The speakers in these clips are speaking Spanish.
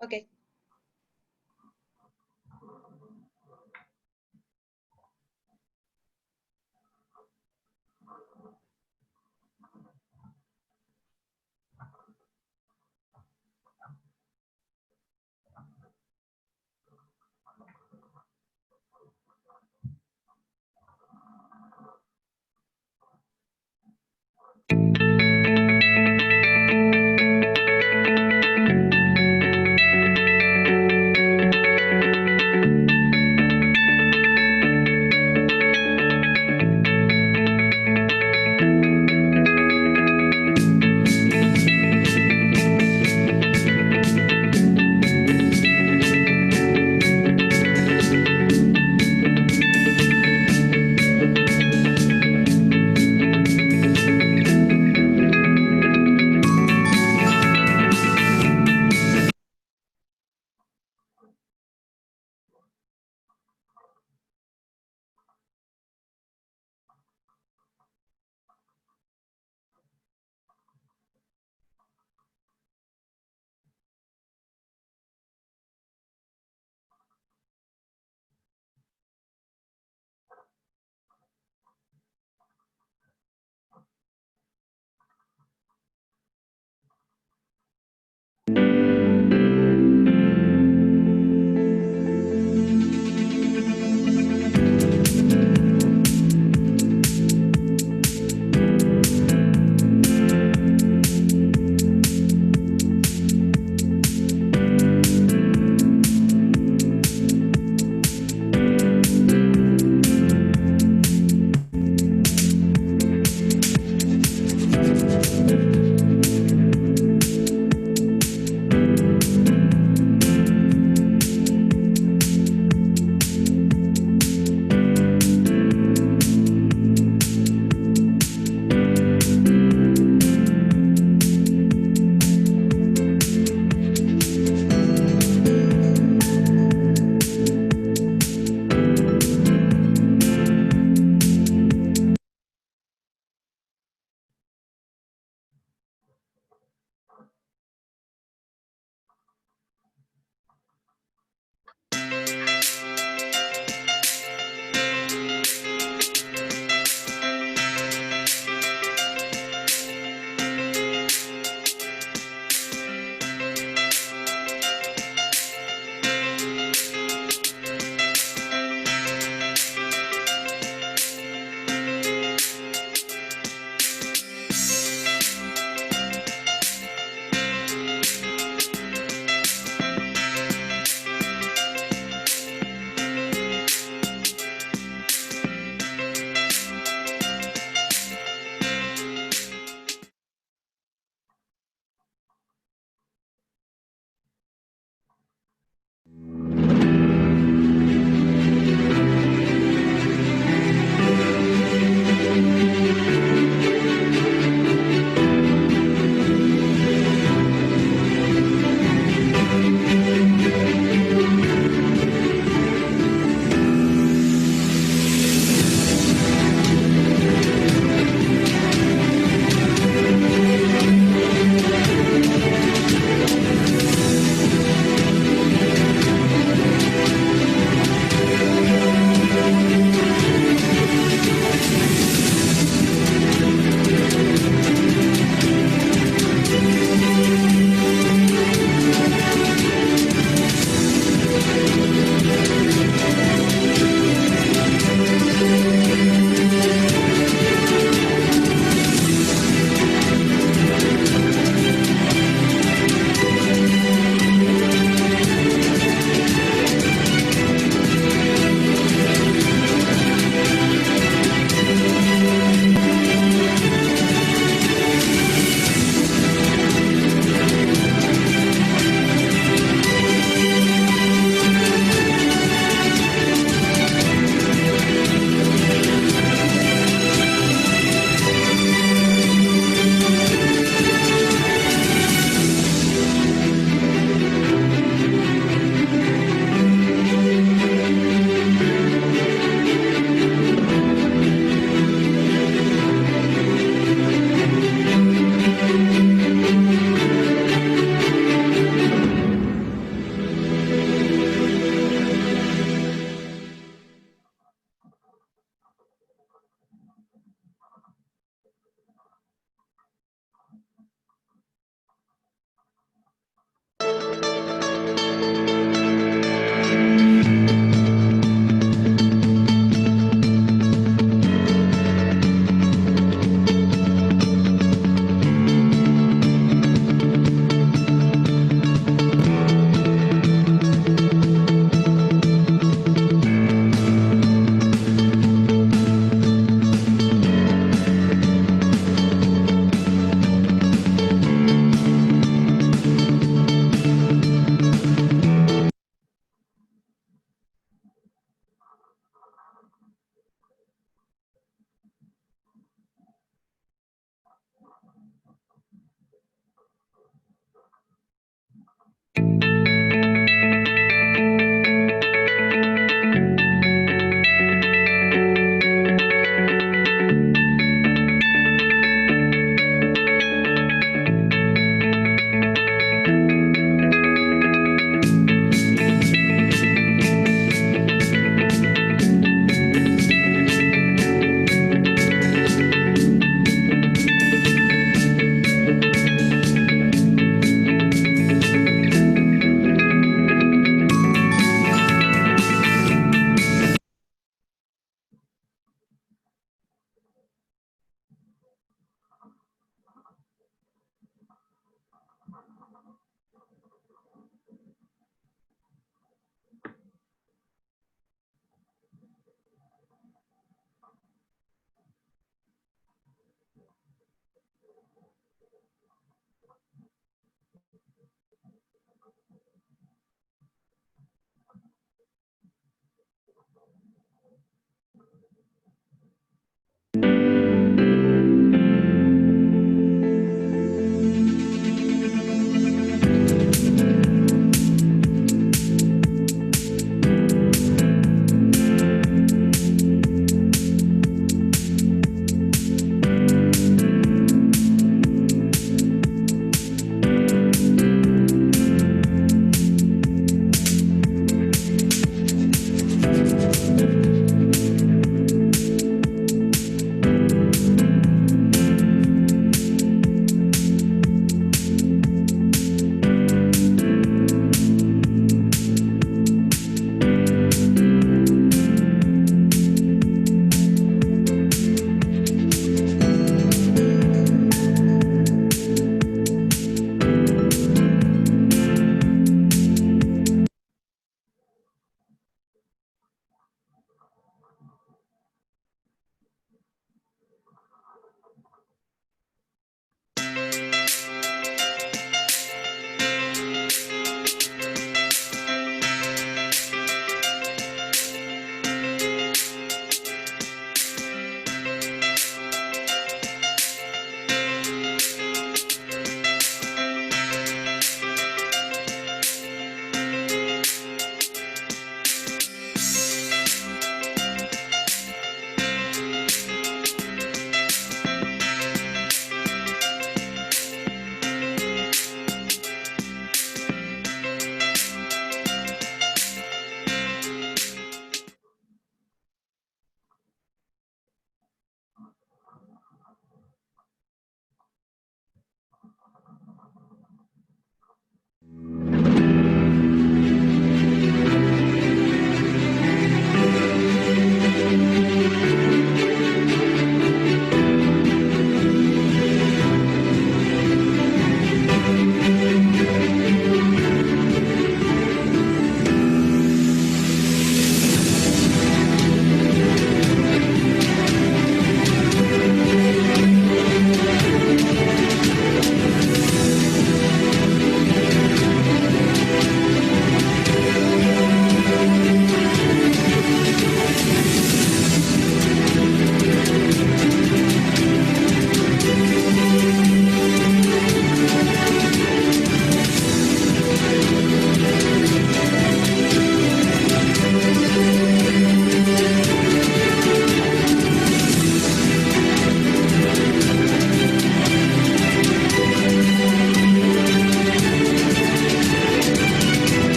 Ok.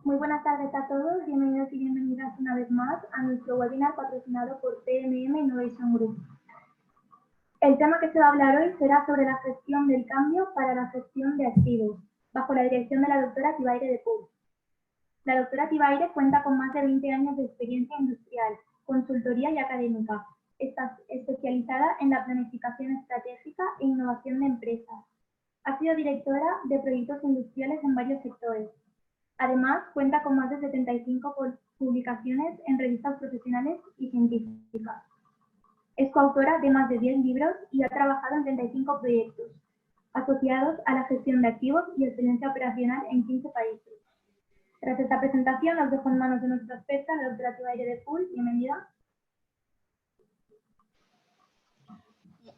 Muy buenas tardes a todos, bienvenidos y bienvenidas una vez más a nuestro webinar patrocinado por PMM Innovation Group. El tema que se va a hablar hoy será sobre la gestión del cambio para la gestión de activos, bajo la dirección de la doctora Tibaire de Pous. La doctora Tibaire cuenta con más de 20 años de experiencia industrial, consultoría y académica. Está especializada en la planificación estratégica e innovación de empresas. Ha sido directora de proyectos industriales en varios sectores. Además, cuenta con más de 75 publicaciones en revistas profesionales y científicas. Es coautora de más de 10 libros y ha trabajado en 35 proyectos asociados a la gestión de activos y excelencia operacional en 15 países. Tras esta presentación, os dejo en manos de nuestra experta, la doctora Tibaire de Pous. Bienvenida.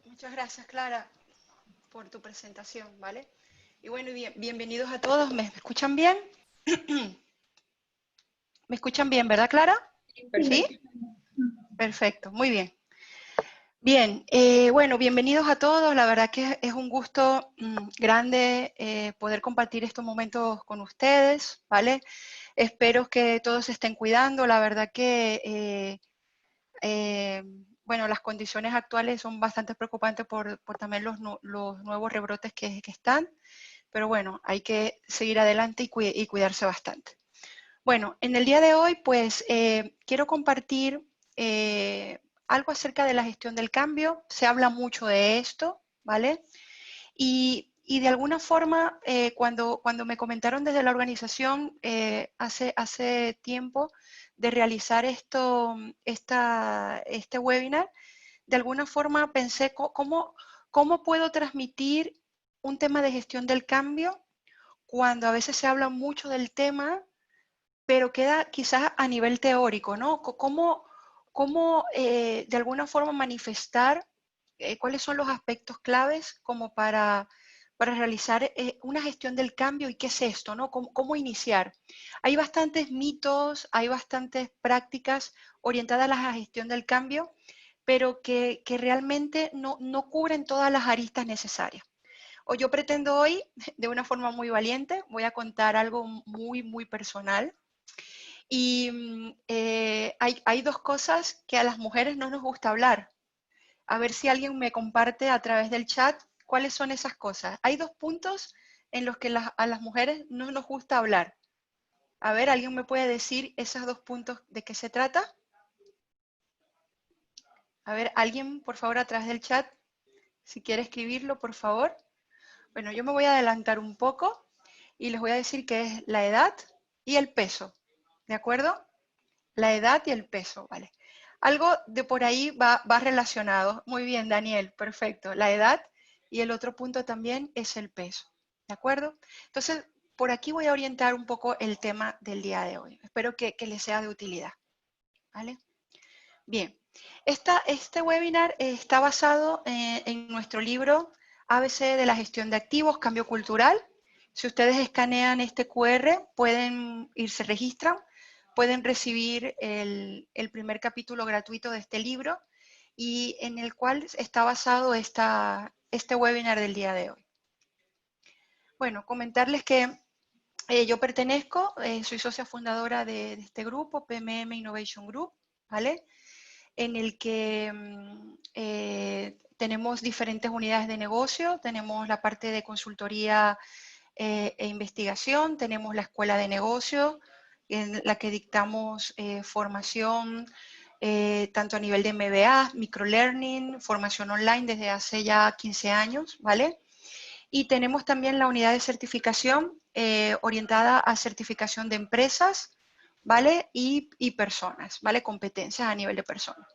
Muchas gracias, Clara, por tu presentación, ¿vale? Y bueno, bienvenidos a todos. ¿Me escuchan bien? ¿Me escuchan bien, verdad, Clara? Perfecto. ¿Sí? Perfecto, muy bien. Bien, bueno, bienvenidos a todos. La verdad que es un gusto grande poder compartir estos momentos con ustedes, ¿vale? Espero que todos se estén cuidando. La verdad que, bueno, las condiciones actuales son bastante preocupantes por también los nuevos rebrotes que están. Pero bueno, hay que seguir adelante y cuidarse bastante. Bueno, en el día de hoy, pues, quiero compartir algo acerca de la gestión del cambio. Se habla mucho de esto, ¿vale? Y de alguna forma, cuando me comentaron desde la organización hace tiempo de realizar este webinar, de alguna forma pensé cómo puedo transmitir un tema de gestión del cambio cuando a veces se habla mucho del tema, pero queda quizás a nivel teórico, ¿no? ¿Cómo de alguna forma manifestar cuáles son los aspectos claves como para realizar una gestión del cambio y qué es esto, ¿no? ¿Cómo iniciar? Hay bastantes mitos, hay bastantes prácticas orientadas a la gestión del cambio, pero que realmente no cubren todas las aristas necesarias. O yo pretendo hoy, de una forma muy valiente, voy a contar algo muy personal. Y hay dos cosas que a las mujeres no nos gusta hablar. A ver si alguien me comparte a través del chat cuáles son esas cosas. Hay dos puntos en los que a las mujeres no nos gusta hablar. A ver, ¿alguien me puede decir esos dos puntos de qué se trata? A ver, alguien, por favor, a través del chat, si quiere escribirlo, por favor. Bueno, yo me voy a adelantar un poco y les voy a decir que es la edad y el peso, ¿de acuerdo? La edad y el peso, ¿vale? Algo de por ahí va relacionado. Muy bien, Daniel, perfecto. La edad y el otro punto también es el peso, ¿de acuerdo? Entonces, por aquí voy a orientar un poco el tema del día de hoy. Espero que les sea de utilidad, ¿vale? Bien, este webinar está basado en nuestro libro ABC de la gestión de activos, cambio cultural. Si ustedes escanean este QR, pueden se registran, pueden recibir el primer capítulo gratuito de este libro y en el cual está basado este webinar del día de hoy. Bueno, comentarles que yo pertenezco, soy socia fundadora de este grupo, PMM Innovation Group, ¿vale? En el que tenemos diferentes unidades de negocio, tenemos la parte de consultoría e investigación, tenemos la escuela de negocio, en la que dictamos formación tanto a nivel de MBA, microlearning, formación online desde hace ya 15 años, ¿vale? Y tenemos también la unidad de certificación orientada a certificación de empresas, ¿vale? Y personas, ¿vale? Competencias a nivel de personas.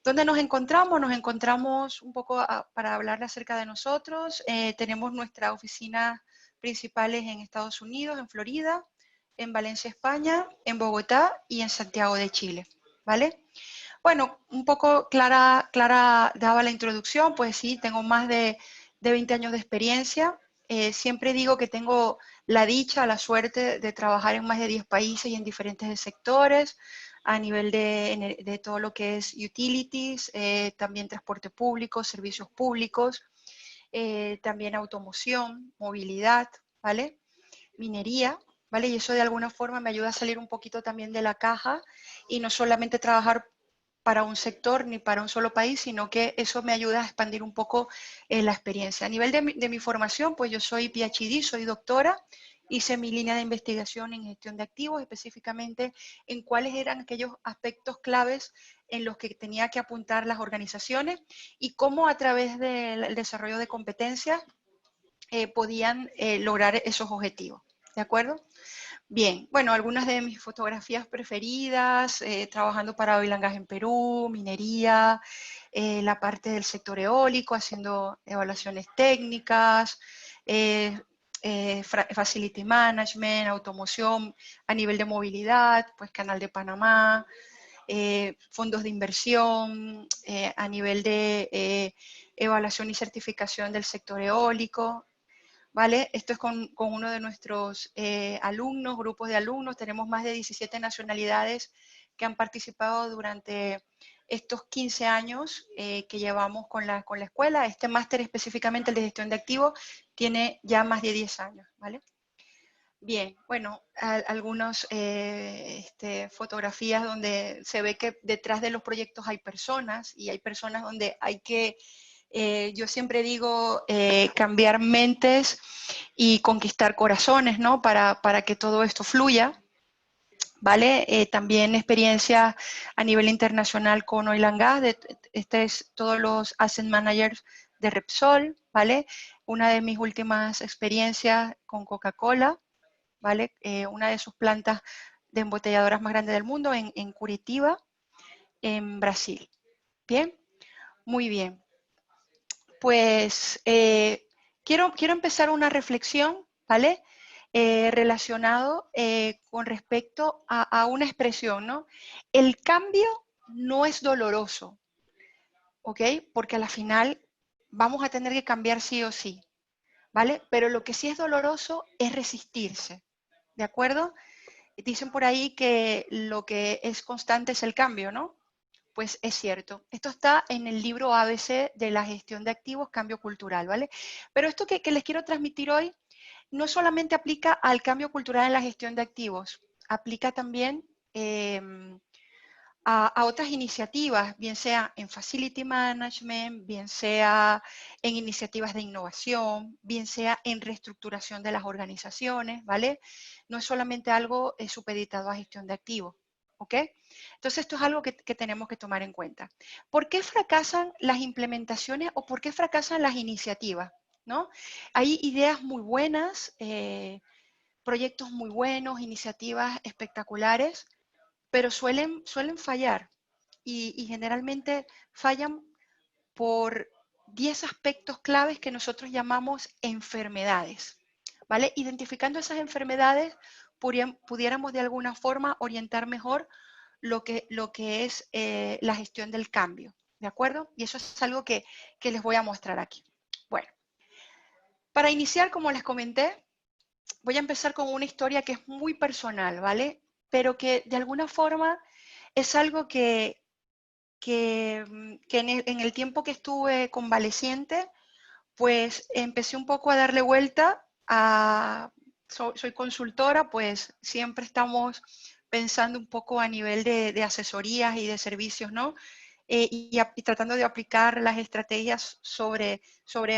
¿Dónde nos encontramos? Nos encontramos un poco para hablar acerca de nosotros. Tenemos nuestras oficinas principales en Estados Unidos, en Florida, en Valencia, España, en Bogotá y en Santiago de Chile, ¿vale? Bueno, un poco Clara daba la introducción, pues sí, tengo más de 20 años de experiencia. Siempre digo que tengo la dicha, la suerte de trabajar en más de 10 países y en diferentes sectores, a nivel de todo lo que es utilities, también transporte público, servicios públicos, también automoción, movilidad, ¿vale? Minería, ¿vale? Y eso de alguna forma me ayuda a salir un poquito también de la caja y no solamente trabajar para un sector ni para un solo país, sino que eso me ayuda a expandir un poco la experiencia. A nivel de mi formación, pues yo soy PhD, soy doctora, hice mi línea de investigación en gestión de activos, específicamente en cuáles eran aquellos aspectos claves en los que tenía que apuntar las organizaciones y cómo a través del desarrollo de competencias podían lograr esos objetivos. ¿De acuerdo? Bien, bueno, algunas de mis fotografías preferidas, trabajando para Oil and Gas en Perú, minería, la parte del sector eólico, haciendo evaluaciones técnicas, facility management, automoción a nivel de movilidad, pues Canal de Panamá, fondos de inversión, a nivel de evaluación y certificación del sector eólico, ¿vale? Esto es con uno de nuestros alumnos, grupos de alumnos. Tenemos más de 17 nacionalidades que han participado durante estos 15 años que llevamos con la escuela. Este máster específicamente, el de gestión de activos, tiene ya más de 10 años, ¿vale? Bien, bueno, algunas fotografías donde se ve que detrás de los proyectos hay personas y hay personas donde hay que yo siempre digo cambiar mentes y conquistar corazones, ¿no? Para que todo esto fluya, ¿vale? También experiencia a nivel internacional con Oil and Gas, este es todos los asset managers de Repsol, ¿vale? Una de mis últimas experiencias con Coca-Cola, ¿vale? Una de sus plantas de embotelladoras más grandes del mundo en Curitiba, en Brasil. ¿Bien? Muy bien. Pues quiero empezar una reflexión, ¿vale? Relacionado con respecto a una expresión, ¿no? El cambio no es doloroso, ¿ok? Porque a la final vamos a tener que cambiar sí o sí, ¿vale? Pero lo que sí es doloroso es resistirse, ¿de acuerdo? Dicen por ahí que lo que es constante es el cambio, ¿no? Pues es cierto. Esto está en el libro ABC de la gestión de activos, cambio cultural, ¿vale? Pero esto que les quiero transmitir hoy no solamente aplica al cambio cultural en la gestión de activos, aplica también a otras iniciativas, bien sea en facility management, bien sea en iniciativas de innovación, bien sea en reestructuración de las organizaciones, ¿vale? No es solamente algo supeditado a gestión de activos, ¿ok? Entonces esto es algo que tenemos que tomar en cuenta. ¿Por qué fracasan las implementaciones o por qué fracasan las iniciativas? ¿No? Hay ideas muy buenas, proyectos muy buenos, iniciativas espectaculares, pero suelen fallar y generalmente fallan por 10 aspectos claves que nosotros llamamos enfermedades, ¿vale? Identificando esas enfermedades pudiéramos de alguna forma orientar mejor lo que es la gestión del cambio, ¿de acuerdo? Y eso es algo que les voy a mostrar aquí. Bueno, para iniciar, como les comenté, voy a empezar con una historia que es muy personal, ¿vale? Pero que de alguna forma es algo que en el tiempo que estuve convaleciente, pues empecé un poco a darle vuelta a, soy consultora, pues siempre estamos pensando un poco a nivel de asesorías y de servicios, ¿no? Y tratando de aplicar las estrategias sobre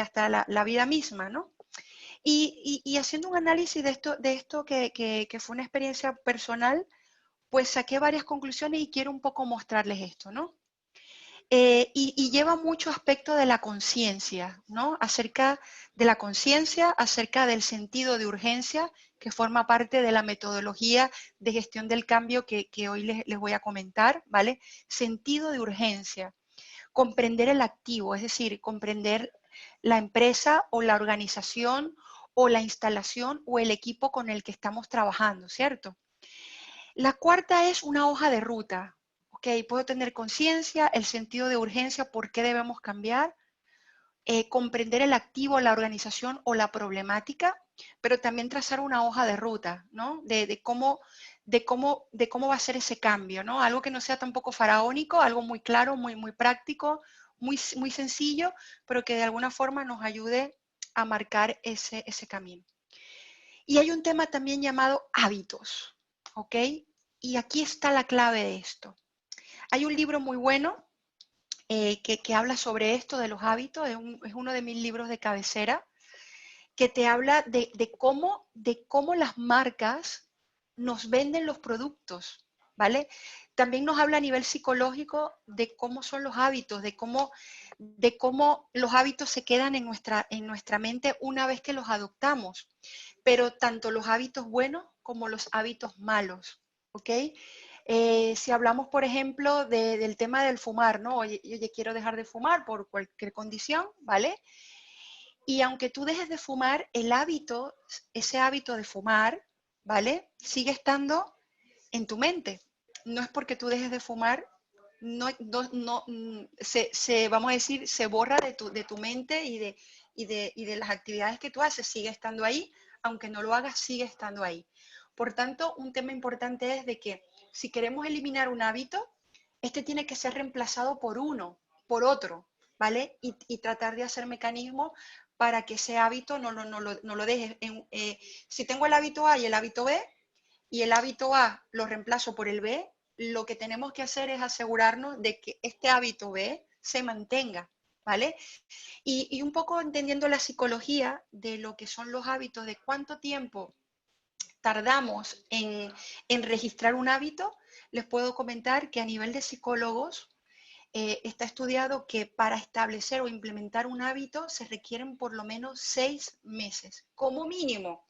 hasta la vida misma, ¿no? Y haciendo un análisis de esto que fue una experiencia personal, pues saqué varias conclusiones y quiero un poco mostrarles esto, ¿no? Y lleva mucho aspecto de la conciencia, ¿no? Acerca de la conciencia, acerca del sentido de urgencia, que forma parte de la metodología de gestión del cambio que hoy les voy a comentar, ¿vale? Sentido de urgencia. Comprender el activo, es decir, comprender la empresa o la organización o la instalación o el equipo con el que estamos trabajando, ¿cierto? La cuarta es una hoja de ruta. Ok, puedo tener conciencia, el sentido de urgencia, por qué debemos cambiar, comprender el activo, la organización o la problemática, pero también trazar una hoja de ruta, ¿no? De cómo va a ser ese cambio, ¿no? Algo que no sea tampoco faraónico, algo muy claro, muy práctico, muy sencillo, pero que de alguna forma nos ayude a marcar ese camino. Y hay un tema también llamado hábitos, ¿ok? Y aquí está la clave de esto. Hay un libro muy bueno que habla sobre esto de los hábitos, es uno de mis libros de cabecera, que te habla de cómo las marcas nos venden los productos, ¿vale? También nos habla a nivel psicológico de cómo son los hábitos, de cómo los hábitos se quedan en nuestra mente una vez que los adoptamos, pero tanto los hábitos buenos como los hábitos malos, ¿ok? Si hablamos, por ejemplo, del tema del fumar, ¿no? Oye, quiero dejar de fumar por cualquier condición, ¿vale? Y aunque tú dejes de fumar, el hábito, ese hábito de fumar, ¿vale? Sigue estando en tu mente. No es porque tú dejes de fumar, vamos a decir, se borra de tu mente y de las actividades que tú haces, sigue estando ahí, aunque no lo hagas, sigue estando ahí. Por tanto, un tema importante es de que si queremos eliminar un hábito, este tiene que ser reemplazado por otro, ¿vale? Y tratar de hacer mecanismos para que ese hábito no lo dejes. Si tengo el hábito A y el hábito B, y el hábito A lo reemplazo por el B, lo que tenemos que hacer es asegurarnos de que este hábito B se mantenga, ¿vale? Y un poco entendiendo la psicología de lo que son los hábitos, de cuánto tiempo tardamos en registrar un hábito, les puedo comentar que a nivel de psicólogos está estudiado que para establecer o implementar un hábito se requieren por lo menos 6 meses, como mínimo.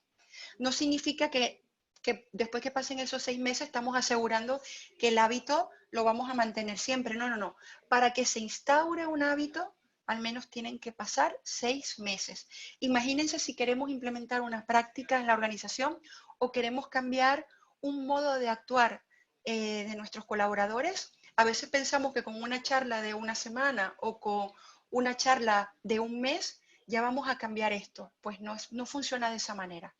No significa que después que pasen esos 6 meses estamos asegurando que el hábito lo vamos a mantener siempre. No, no, no. Para que se instaure un hábito, al menos tienen que pasar 6 meses. Imagínense si queremos implementar una práctica en la organización o queremos cambiar un modo de actuar de nuestros colaboradores. A veces pensamos que con una charla de una semana o con una charla de un mes ya vamos a cambiar esto. Pues no funciona de esa manera.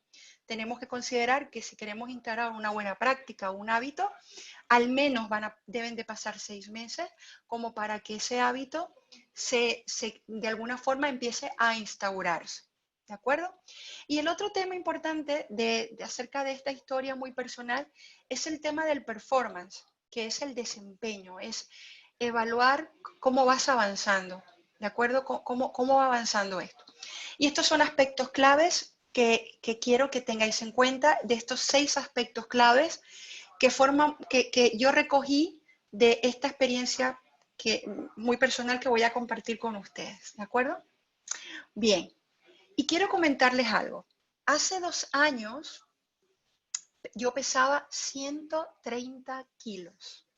Tenemos que considerar que si queremos instaurar una buena práctica o un hábito, al menos deben de pasar 6 meses como para que ese hábito de alguna forma empiece a instaurarse. ¿De acuerdo? Y el otro tema importante acerca de esta historia muy personal es el tema del performance, que es el desempeño, es evaluar cómo vas avanzando, ¿de acuerdo? ¿Cómo va avanzando esto? Y estos son aspectos claves que quiero que tengáis en cuenta, de estos 6 aspectos claves que yo recogí de esta experiencia muy personal que voy a compartir con ustedes, ¿de acuerdo? Bien, y quiero comentarles algo. Hace 2 años yo pesaba 130 kilos,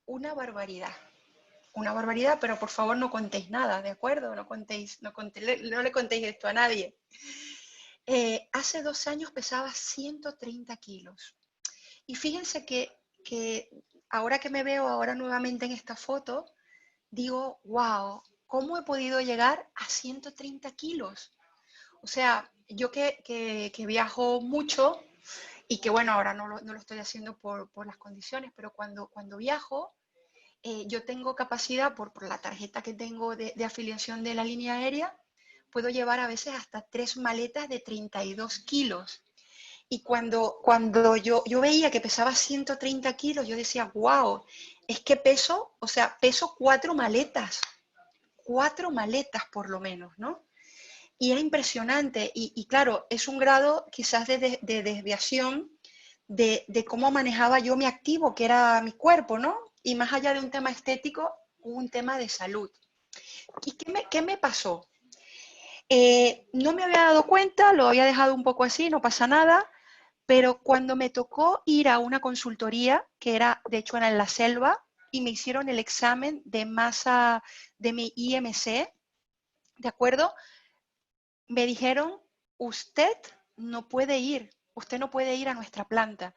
una barbaridad. Una barbaridad, pero por favor no contéis nada, ¿de acuerdo? No le contéis esto a nadie. Hace 2 años pesaba 130 kilos. Y fíjense que ahora que me veo ahora nuevamente en esta foto, digo, wow, ¿cómo he podido llegar a 130 kilos? O sea, yo que viajo mucho y que bueno, ahora no lo estoy haciendo por las condiciones, pero cuando viajo, yo tengo capacidad por la tarjeta que tengo de afiliación de la línea aérea, puedo llevar a veces hasta 3 maletas de 32 kilos. Y cuando yo veía que pesaba 130 kilos, yo decía, wow, es que peso 4 maletas por lo menos, ¿no? Y era impresionante. Y claro, es un grado quizás de desviación de cómo manejaba yo mi activo, que era mi cuerpo, ¿no? Y más allá de un tema estético, un tema de salud. ¿Y qué me pasó? No me había dado cuenta, lo había dejado un poco así, no pasa nada, pero cuando me tocó ir a una consultoría, que era, de hecho, era en la selva, y me hicieron el examen de masa de mi IMC, ¿de acuerdo? Me dijeron, usted no puede ir a nuestra planta.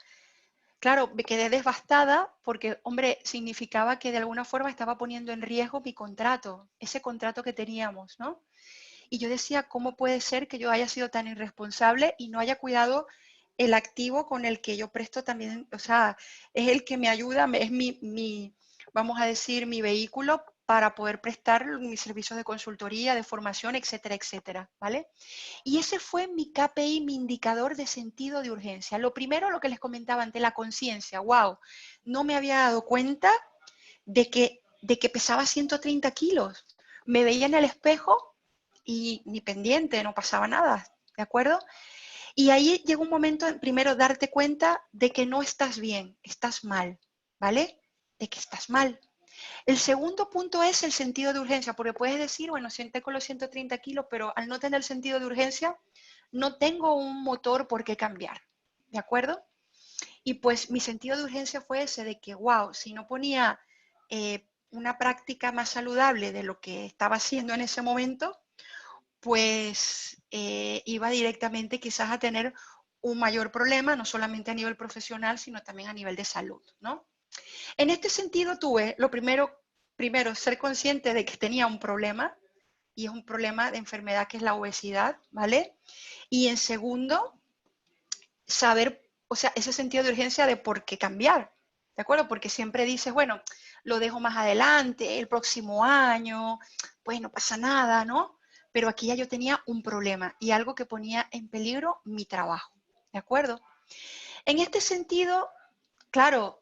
Claro, me quedé devastada porque, hombre, significaba que de alguna forma estaba poniendo en riesgo mi contrato, ese contrato que teníamos, ¿no? Y yo decía, ¿cómo puede ser que yo haya sido tan irresponsable y no haya cuidado el activo con el que yo presto también? O sea, es el que me ayuda, es vamos a decir, mi vehículo para poder prestar mis servicios de consultoría, de formación, etcétera, etcétera, ¿vale? Y ese fue mi KPI, mi indicador de sentido de urgencia. Lo primero, lo que les comentaba ante la conciencia, wow, no me había dado cuenta de que pesaba 130 kilos. Me veía en el espejo y ni pendiente, no pasaba nada, ¿de acuerdo? Y ahí llega un momento, primero, darte cuenta de que no estás bien, estás mal, ¿vale? De que estás mal. El segundo punto es el sentido de urgencia, porque puedes decir, bueno, siente con los 130 kilos, pero al no tener sentido de urgencia, no tengo un motor por qué cambiar, ¿de acuerdo? Y pues mi sentido de urgencia fue ese de que, wow, si no ponía una práctica más saludable de lo que estaba haciendo en ese momento, pues iba directamente quizás a tener un mayor problema, no solamente a nivel profesional, sino también a nivel de salud, ¿no? En este sentido tuve, lo primero, ser consciente de que tenía un problema, y es un problema de enfermedad que es la obesidad, ¿vale? Y en segundo, saber, o sea, ese sentido de urgencia de por qué cambiar, ¿de acuerdo? Porque siempre dices, bueno, lo dejo más adelante, el próximo año, pues no pasa nada, ¿no? Pero aquí ya yo tenía un problema y algo que ponía en peligro mi trabajo, ¿de acuerdo? En este sentido, claro,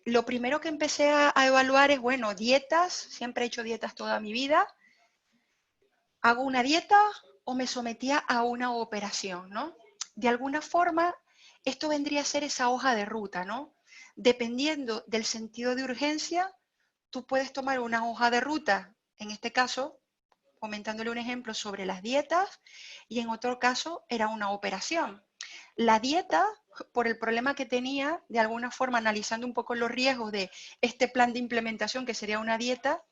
lo primero que empecé a evaluar es, bueno, dietas, siempre he hecho dietas toda mi vida, ¿hago una dieta o me sometía a una operación, ¿no? De alguna forma, esto vendría a ser esa hoja de ruta, ¿no? Dependiendo del sentido de urgencia, tú puedes tomar una hoja de ruta, en este caso, comentándole un ejemplo sobre las dietas, y en otro caso era una operación. La dieta, por el problema que tenía, de alguna forma analizando un poco los riesgos de este plan de implementación que sería una dieta,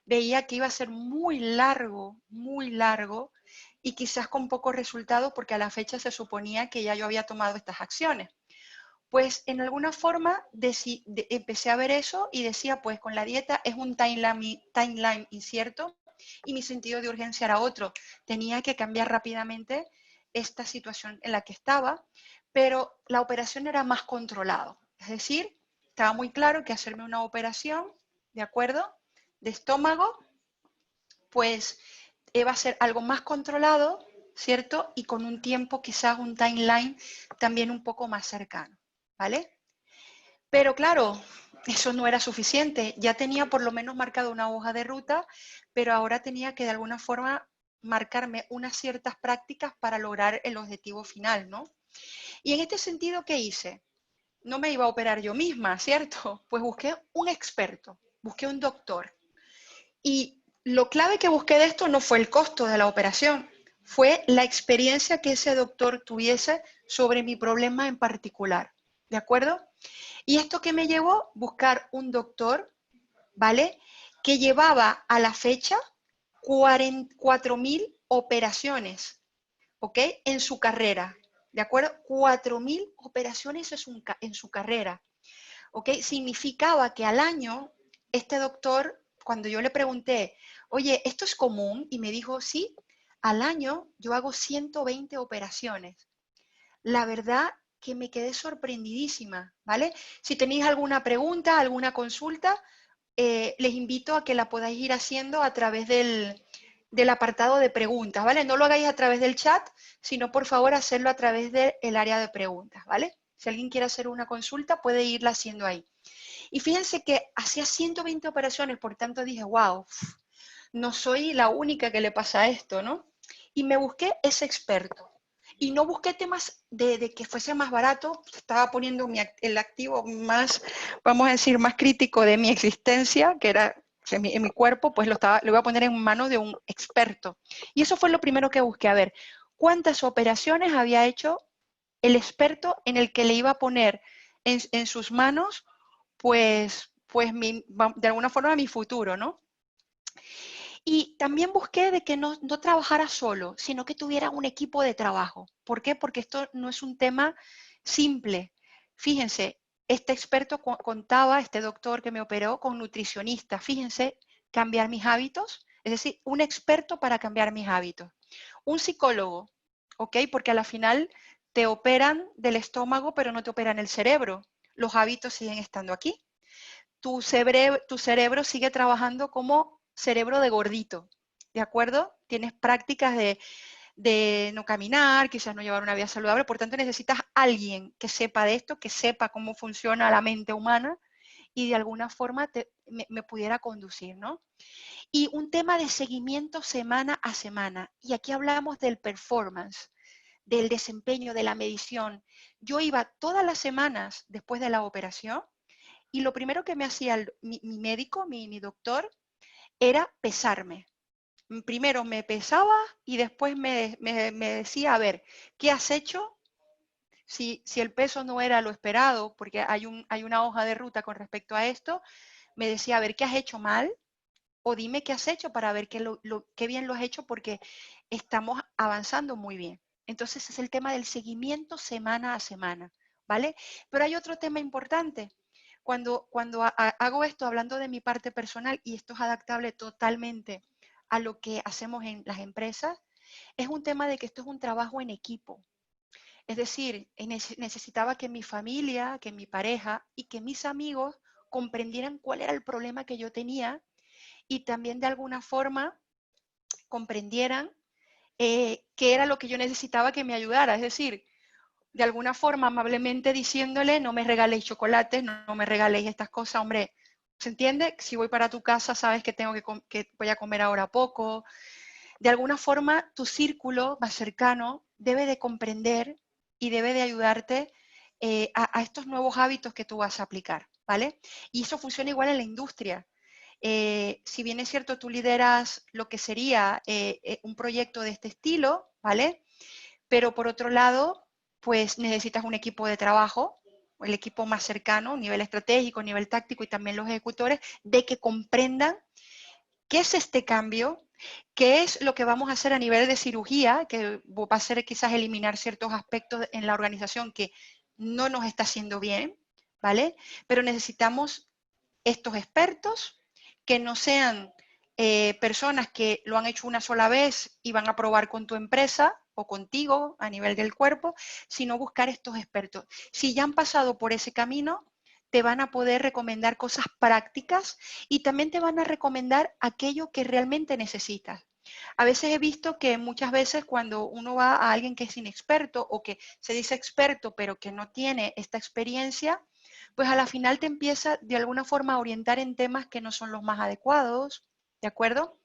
veía que iba a ser muy largo y quizás con pocos resultados porque a la fecha se suponía que ya yo había tomado estas acciones. Pues en alguna forma empecé a ver eso y decía, pues con la dieta es un timeline incierto y mi sentido de urgencia era otro. Tenía que cambiar rápidamente esta situación en la que estaba, pero la operación era más controlado. Es decir, estaba muy claro que hacerme una operación, ¿de acuerdo?, de estómago, pues va a ser algo más controlado, ¿cierto? Y con un tiempo, quizás un timeline también un poco más cercano, ¿vale? Pero claro, eso no era suficiente. Ya tenía por lo menos marcado una hoja de ruta, pero ahora tenía que de alguna forma marcarme unas ciertas prácticas para lograr el objetivo final, ¿no? Y en este sentido, ¿qué hice? No me iba a operar yo misma, ¿cierto? Pues busqué un experto, busqué un doctor. Y lo clave que busqué de esto no fue el costo de la operación, fue la experiencia que ese doctor tuviese sobre mi problema en particular, ¿de acuerdo? Y esto que me llevó, buscar un doctor, ¿vale?, que llevaba a la fecha 4.000 operaciones, ¿ok?, en su carrera, ¿de acuerdo? 4.000 operaciones en su carrera, ¿ok? Significaba que al año, este doctor, cuando yo le pregunté, oye, ¿esto es común? Y me dijo, sí, al año yo hago 120 operaciones. La verdad que me quedé sorprendidísima, ¿vale? Si tenéis alguna pregunta, alguna consulta, les invito a que la podáis ir haciendo a través del apartado de preguntas, ¿vale? No lo hagáis a través del chat, sino por favor hacerlo a través del área de preguntas, ¿vale? Si alguien quiere hacer una consulta, puede irla haciendo ahí. Y fíjense que hacía 120 operaciones, por tanto dije, wow, no soy la única que le pasa esto, ¿no? Y me busqué ese experto. Y no busqué temas de que fuese más barato, estaba poniendo el activo más, vamos a decir, más crítico de mi existencia, que era en mi cuerpo, pues lo voy a poner en manos de un experto. Y eso fue lo primero que busqué, a ver, cuántas operaciones había hecho el experto en el que le iba a poner en sus manos, pues de alguna forma mi futuro, ¿no? Y también busqué de que no trabajara solo, sino que tuviera un equipo de trabajo. ¿Por qué? Porque esto no es un tema simple. Fíjense, este experto contaba, este doctor que me operó, con nutricionistas. Fíjense, cambiar mis hábitos, es decir, un experto para cambiar mis hábitos. Un psicólogo, ¿ok? Porque a la final te operan del estómago, pero no te operan el cerebro. Los hábitos siguen estando aquí. Tu cerebro sigue trabajando como cerebro de gordito, ¿de acuerdo? Tienes prácticas de no caminar, quizás no llevar una vida saludable, por tanto necesitas alguien que sepa de esto, que sepa cómo funciona la mente humana y de alguna forma me pudiera conducir, ¿no? Y un tema de seguimiento semana a semana. Y aquí hablamos del performance, del desempeño, de la medición. Yo iba todas las semanas después de la operación y lo primero que me hacía mi médico, mi doctor, era pesarme. Primero me pesaba y después me decía, a ver, ¿qué has hecho? Si el peso no era lo esperado, porque hay una hoja de ruta con respecto a esto, me decía, a ver, ¿qué has hecho mal? O dime qué has hecho para ver qué bien lo has hecho porque estamos avanzando muy bien. Entonces es el tema del seguimiento semana a semana, ¿vale? Pero hay otro tema importante. Cuando hago esto hablando de mi parte personal, y esto es adaptable totalmente a lo que hacemos en las empresas, es un tema de que esto es un trabajo en equipo. Es decir, necesitaba que mi familia, que mi pareja y que mis amigos comprendieran cuál era el problema que yo tenía y también de alguna forma comprendieran qué era lo que yo necesitaba que me ayudara. Es decir, de alguna forma amablemente diciéndole, no me regaléis chocolates, no me regaléis estas cosas, hombre, ¿se entiende? Si voy para tu casa, sabes que que voy a comer ahora poco. De alguna forma, tu círculo más cercano debe de comprender y debe de ayudarte a estos nuevos hábitos que tú vas a aplicar, ¿vale? Y eso funciona igual en la industria. Si bien es cierto, tú lideras lo que sería un proyecto de este estilo, ¿vale? Pero por otro lado, pues necesitas un equipo de trabajo, el equipo más cercano, nivel estratégico, nivel táctico y también los ejecutores, de que comprendan qué es este cambio, qué es lo que vamos a hacer a nivel de cirugía, que va a ser quizás eliminar ciertos aspectos en la organización que no nos está haciendo bien, ¿vale? Pero necesitamos estos expertos que no sean personas que lo han hecho una sola vez y van a probar con tu empresa o contigo a nivel del cuerpo, sino buscar estos expertos. Si ya han pasado por ese camino, te van a poder recomendar cosas prácticas y también te van a recomendar aquello que realmente necesitas. A veces he visto que muchas veces cuando uno va a alguien que es inexperto o que se dice experto pero que no tiene esta experiencia, pues a la final te empieza de alguna forma a orientar en temas que no son los más adecuados, ¿de acuerdo?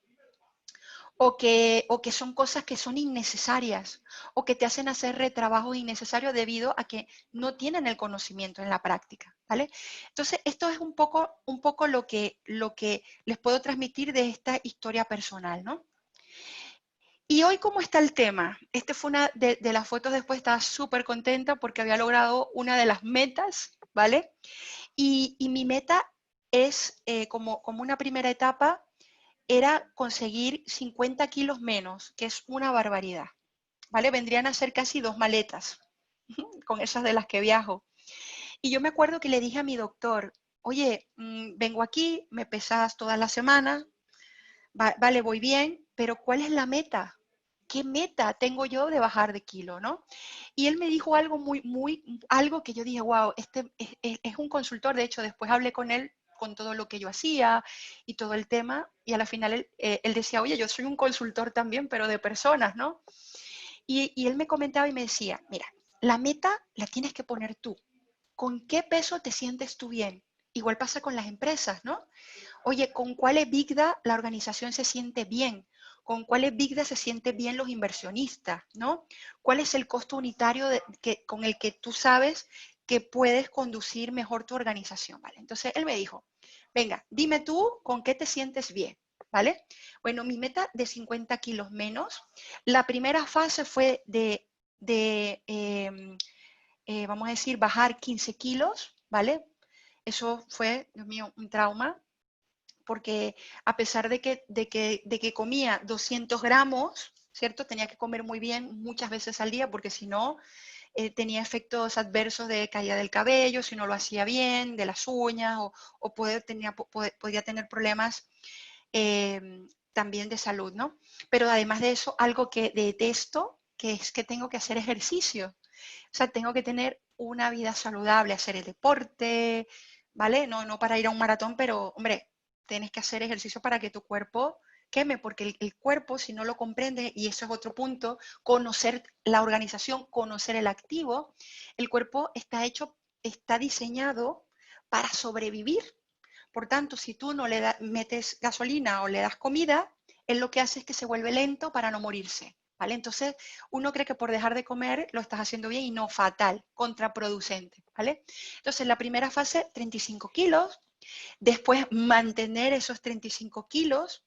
O que son cosas que son innecesarias o que te hacen hacer retrabajos innecesarios debido a que no tienen el conocimiento en la práctica, ¿vale? Entonces, esto es un poco lo que les puedo transmitir de esta historia personal, ¿no? Y hoy, ¿cómo está el tema? Este fue una de las fotos después, estaba súper contenta porque había logrado una de las metas, ¿vale? Y mi meta es, como una primera etapa, era conseguir 50 kilos menos, que es una barbaridad, ¿vale? Vendrían a ser casi 2 maletas, con esas de las que viajo. Y yo me acuerdo que le dije a mi doctor, oye, vengo aquí, me pesas todas las semanas, vale, voy bien, pero ¿cuál es la meta? ¿Qué meta tengo yo de bajar de kilo, no? Y él me dijo algo algo que yo dije, wow, este es un consultor, de hecho, después hablé con él con todo lo que yo hacía y todo el tema, y a la final él decía, oye, yo soy un consultor también, pero de personas, ¿no? Y él me comentaba y me decía, mira, la meta la tienes que poner tú. ¿Con qué peso te sientes tú bien? Igual pasa con las empresas, ¿no? Oye, ¿con cuál EBITDA la organización se siente bien? ¿Con cuál EBITDA se sienten bien los inversionistas? ¿No? ¿Cuál es el costo unitario con el que tú sabes que puedes conducir mejor tu organización? ¿Vale? Entonces él me dijo, venga, dime tú con qué te sientes bien. ¿Vale? Bueno, mi meta de 50 kilos menos. La primera fase fue vamos a decir, bajar 15 kilos, ¿vale? Eso fue, Dios mío, un trauma porque a pesar de que comía 200 gramos, ¿cierto? Tenía que comer muy bien muchas veces al día porque si no tenía efectos adversos de caída del cabello, si no lo hacía bien, de las uñas o podía tener problemas también de salud, ¿no? Pero además de eso, algo que detesto, que es que tengo que hacer ejercicio. O sea, tengo que tener una vida saludable, hacer el deporte, ¿vale? No para ir a un maratón, pero, hombre, tienes que hacer ejercicio para que tu cuerpo queme, porque el cuerpo, si no lo comprende, y eso es otro punto, conocer la organización, conocer el activo, el cuerpo está diseñado para sobrevivir. Por tanto, si tú no le metes gasolina o le das comida, él lo que hace es que se vuelve lento para no morirse, ¿vale? Entonces, uno cree que por dejar de comer lo estás haciendo bien y no, fatal, contraproducente, ¿vale? Entonces, la primera fase, 35 kilos, después mantener esos 35 kilos,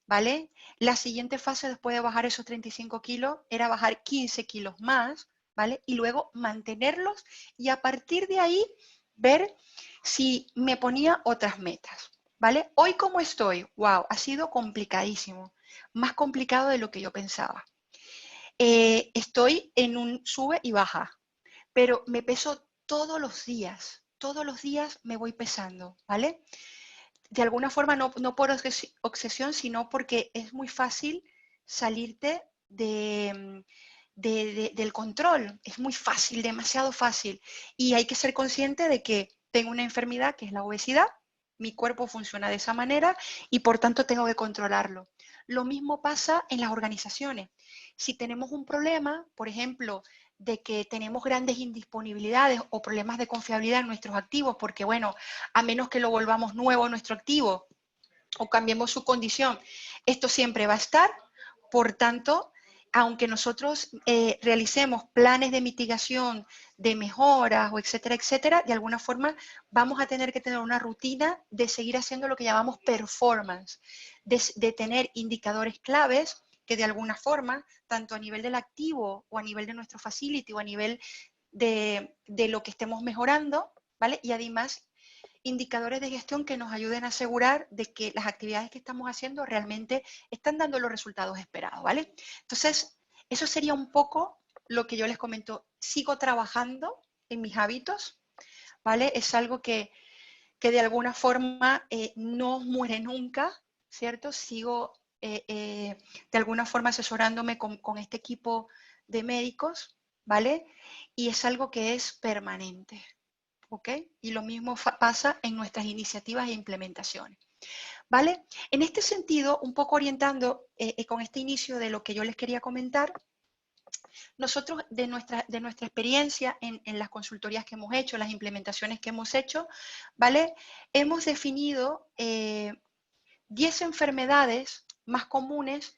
¿vale? La siguiente fase después de bajar esos 35 kilos era bajar 15 kilos más, ¿vale? Y luego mantenerlos y a partir de ahí ver si me ponía otras metas, ¿vale? Hoy como estoy, wow, ha sido complicadísimo, más complicado de lo que yo pensaba. Estoy en un sube y baja, pero me peso todos los días me voy pesando, ¿vale? De alguna forma no por obsesión, sino porque es muy fácil salirte del control. Es muy fácil, demasiado fácil. Y hay que ser consciente de que tengo una enfermedad que es la obesidad, mi cuerpo funciona de esa manera y por tanto tengo que controlarlo. Lo mismo pasa en las organizaciones. Si tenemos un problema, por ejemplo, de que tenemos grandes indisponibilidades o problemas de confiabilidad en nuestros activos, porque bueno, a menos que lo volvamos nuevo nuestro activo o cambiemos su condición, esto siempre va a estar. Por tanto, aunque nosotros realicemos planes de mitigación, de mejoras, o etcétera, etcétera, de alguna forma vamos a tener que tener una rutina de seguir haciendo lo que llamamos performance, de tener indicadores claves que de alguna forma, tanto a nivel del activo o a nivel de nuestro facility o a nivel de lo que estemos mejorando, ¿vale? Y además indicadores de gestión que nos ayuden a asegurar de que las actividades que estamos haciendo realmente están dando los resultados esperados, ¿vale? Entonces, eso sería un poco lo que yo les comento. Sigo trabajando en mis hábitos, ¿vale? Es algo que de alguna forma no muere nunca, ¿cierto? Sigo de alguna forma asesorándome con este equipo de médicos, ¿vale? Y es algo que es permanente. ¿Ok? Y lo mismo pasa en nuestras iniciativas e implementaciones. ¿Vale? En este sentido, un poco orientando con este inicio de lo que yo les quería comentar, nosotros de nuestra experiencia en las consultorías que hemos hecho, las implementaciones que hemos hecho, ¿vale? Hemos definido 10 enfermedades más comunes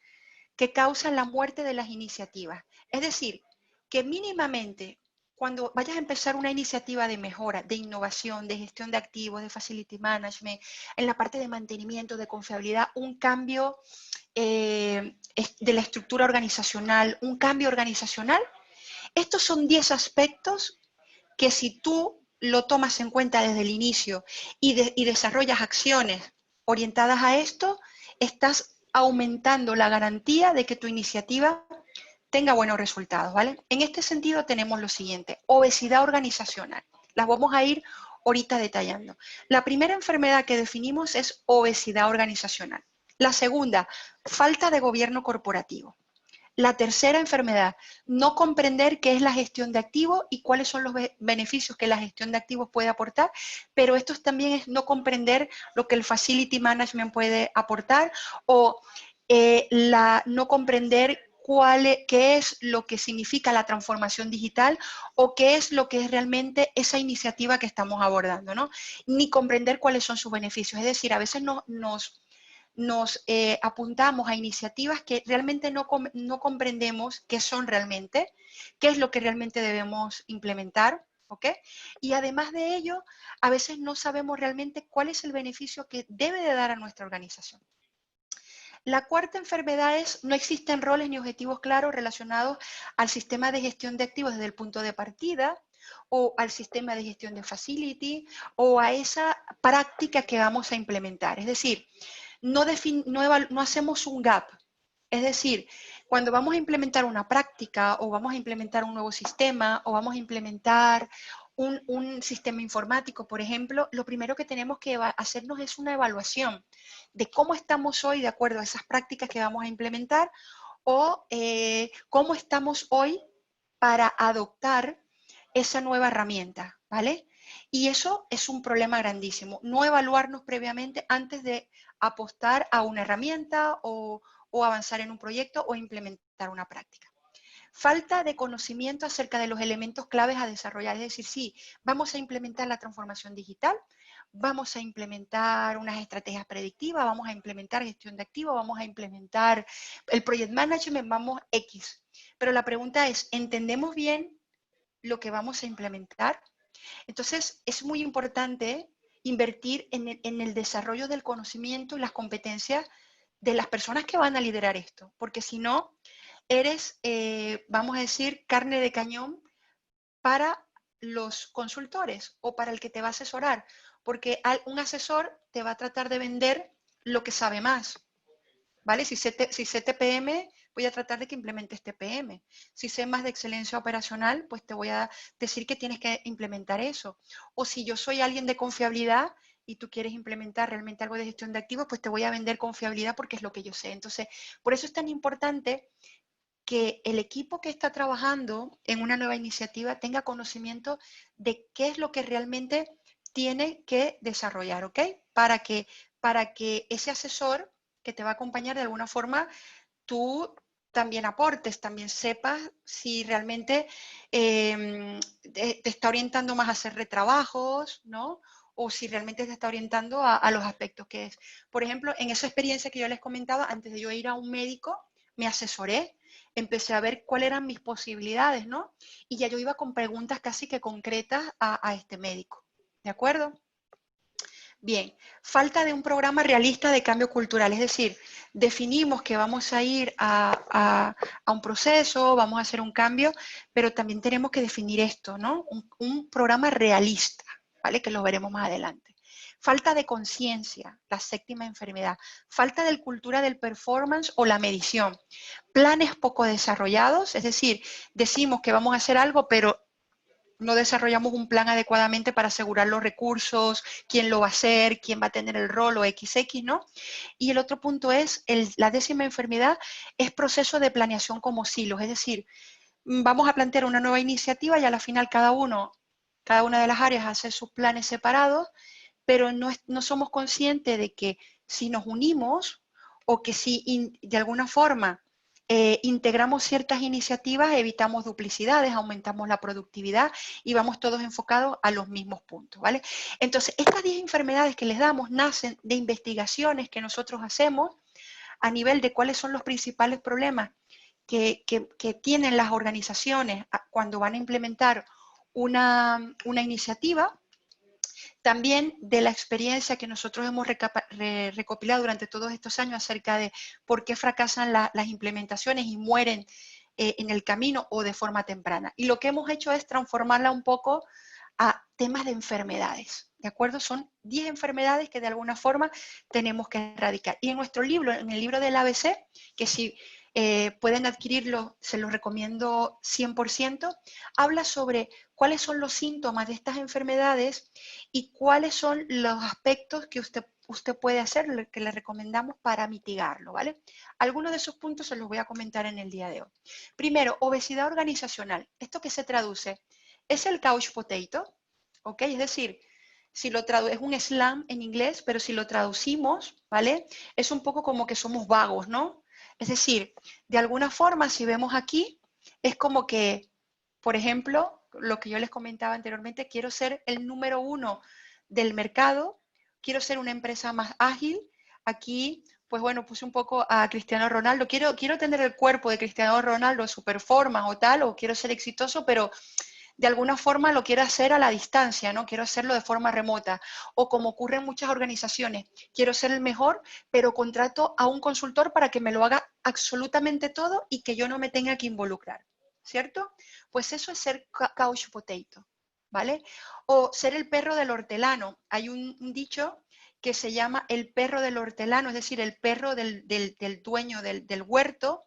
que causan la muerte de las iniciativas. Es decir, que mínimamente cuando vayas a empezar una iniciativa de mejora, de innovación, de gestión de activos, de facility management, en la parte de mantenimiento, de confiabilidad, un cambio de la estructura organizacional, un cambio organizacional, estos son 10 aspectos que si tú lo tomas en cuenta desde el inicio y desarrollas acciones orientadas a esto, estás aumentando la garantía de que tu iniciativa tenga buenos resultados, ¿vale? En este sentido tenemos lo siguiente, obesidad organizacional. Las vamos a ir ahorita detallando. La primera enfermedad que definimos es obesidad organizacional. La segunda, falta de gobierno corporativo. La tercera enfermedad, no comprender qué es la gestión de activos y cuáles son los beneficios que la gestión de activos puede aportar, pero esto también es no comprender lo que el facility management puede aportar o no comprender qué es lo que significa la transformación digital o qué es lo que es realmente esa iniciativa que estamos abordando, ¿no? Ni comprender cuáles son sus beneficios. Es decir, a veces nos apuntamos a iniciativas que realmente no comprendemos qué son realmente, qué es lo que realmente debemos implementar, ¿ok? Y además de ello, a veces no sabemos realmente cuál es el beneficio que debe de dar a nuestra organización. La cuarta enfermedad es no existen roles ni objetivos claros relacionados al sistema de gestión de activos desde el punto de partida o al sistema de gestión de facility o a esa práctica que vamos a implementar. Es decir, no hacemos un gap. Es decir, cuando vamos a implementar una práctica o vamos a implementar un nuevo sistema o vamos a implementar un sistema informático, por ejemplo, lo primero que tenemos que hacernos es una evaluación de cómo estamos hoy de acuerdo a esas prácticas que vamos a implementar o cómo estamos hoy para adoptar esa nueva herramienta, ¿vale? Y eso es un problema grandísimo, no evaluarnos previamente antes de apostar a una herramienta o avanzar en un proyecto o implementar una práctica. Falta de conocimiento acerca de los elementos claves a desarrollar, es decir, sí, vamos a implementar la transformación digital, vamos a implementar unas estrategias predictivas, vamos a implementar gestión de activos, vamos a implementar el project management, vamos X. Pero la pregunta es, ¿entendemos bien lo que vamos a implementar? Entonces, es muy importante invertir en el desarrollo del conocimiento y las competencias de las personas que van a liderar esto, porque si no, eres, vamos a decir, carne de cañón para los consultores o para el que te va a asesorar, porque un asesor te va a tratar de vender lo que sabe más, ¿vale? Si sé TPM, voy a tratar de que implementes TPM. Si sé más de excelencia operacional, pues te voy a decir que tienes que implementar eso. O si yo soy alguien de confiabilidad y tú quieres implementar realmente algo de gestión de activos, pues te voy a vender confiabilidad porque es lo que yo sé. Entonces, por eso es tan importante que el equipo que está trabajando en una nueva iniciativa tenga conocimiento de qué es lo que realmente tiene que desarrollar, ¿ok? Para que ese asesor que te va a acompañar de alguna forma, tú también aportes, también sepas si realmente te está orientando más a hacer retrabajos, ¿no? O si realmente te está orientando a los aspectos que es. Por ejemplo, en esa experiencia que yo les comentaba, antes de yo ir a un médico, me asesoré, empecé a ver cuáles eran mis posibilidades, ¿no? Y ya yo iba con preguntas casi que concretas a este médico, ¿de acuerdo? Bien, falta de un programa realista de cambio cultural, es decir, definimos que vamos a ir a un proceso, vamos a hacer un cambio, pero también tenemos que definir esto, ¿no? Un programa realista, ¿vale? Que lo veremos más adelante. Falta de conciencia, la séptima enfermedad. Falta de cultura del performance o la medición. Planes poco desarrollados, es decir, decimos que vamos a hacer algo, pero no desarrollamos un plan adecuadamente para asegurar los recursos, quién lo va a hacer, quién va a tener el rol o XX, ¿no? Y el otro punto es, la décima enfermedad es proceso de planeación como silos, es decir, vamos a plantear una nueva iniciativa y a la final cada una de las áreas hace sus planes separados, pero no somos conscientes de que si nos unimos o que si de alguna forma integramos ciertas iniciativas, evitamos duplicidades, aumentamos la productividad y vamos todos enfocados a los mismos puntos, ¿vale? Entonces, estas 10 enfermedades que les damos nacen de investigaciones que nosotros hacemos a nivel de cuáles son los principales problemas que tienen las organizaciones cuando van a implementar una iniciativa. También de la experiencia que nosotros hemos recopilado durante todos estos años acerca de por qué fracasan las implementaciones y mueren en el camino o de forma temprana. Y lo que hemos hecho es transformarla un poco a temas de enfermedades, ¿de acuerdo? Son 10 enfermedades que de alguna forma tenemos que erradicar. Y en nuestro libro, en el libro del ABC, que si pueden adquirirlo, se los recomiendo 100%, habla sobre cuáles son los síntomas de estas enfermedades y cuáles son los aspectos que usted puede hacer, que le recomendamos para mitigarlo, ¿vale? Algunos de esos puntos se los voy a comentar en el día de hoy. Primero, obesidad organizacional. ¿Esto qué se traduce? Es el couch potato, ¿ok? Es decir, si lo es un slang en inglés, pero si lo traducimos, ¿vale? Es un poco como que somos vagos, ¿no? Es decir, de alguna forma, si vemos aquí, es como que, por ejemplo, lo que yo les comentaba anteriormente, quiero ser el número 1 del mercado, quiero ser una empresa más ágil. Aquí, pues bueno, puse un poco a Cristiano Ronaldo. Quiero tener el cuerpo de Cristiano Ronaldo, su performance o tal, o quiero ser exitoso, pero de alguna forma lo quiero hacer a la distancia, ¿no? Quiero hacerlo de forma remota. O como ocurre en muchas organizaciones, quiero ser el mejor, pero contrato a un consultor para que me lo haga absolutamente todo y que yo no me tenga que involucrar, ¿cierto? Pues eso es ser couch potato, ¿vale? O ser el perro del hortelano. Hay un dicho que se llama el perro del hortelano, es decir, el perro del dueño del huerto,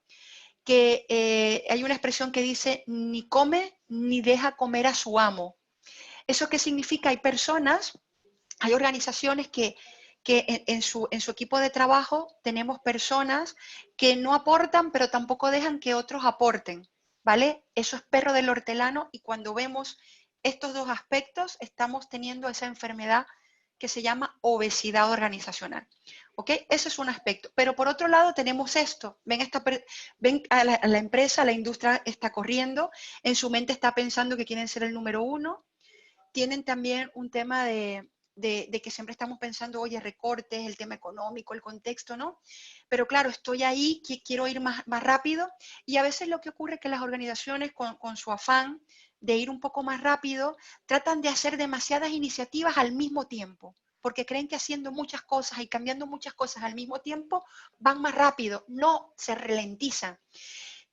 que hay una expresión que dice ni come ni deja comer a su amo. ¿Eso qué significa? Hay personas, hay organizaciones que en su equipo de trabajo tenemos personas que no aportan, pero tampoco dejan que otros aporten, ¿vale? Eso es perro del hortelano y cuando vemos estos dos aspectos, estamos teniendo esa enfermedad que se llama obesidad organizacional. ¿Ok? Ese es un aspecto. Pero por otro lado tenemos esto. Ven a la empresa, la industria está corriendo, en su mente está pensando que quieren ser el número uno. Tienen también un tema de que siempre estamos pensando, oye, recortes, el tema económico, el contexto, ¿no? Pero claro, estoy ahí, quiero ir más rápido, y a veces lo que ocurre es que las organizaciones con su afán de ir un poco más rápido, tratan de hacer demasiadas iniciativas al mismo tiempo, porque creen que haciendo muchas cosas y cambiando muchas cosas al mismo tiempo van más rápido, no se ralentizan.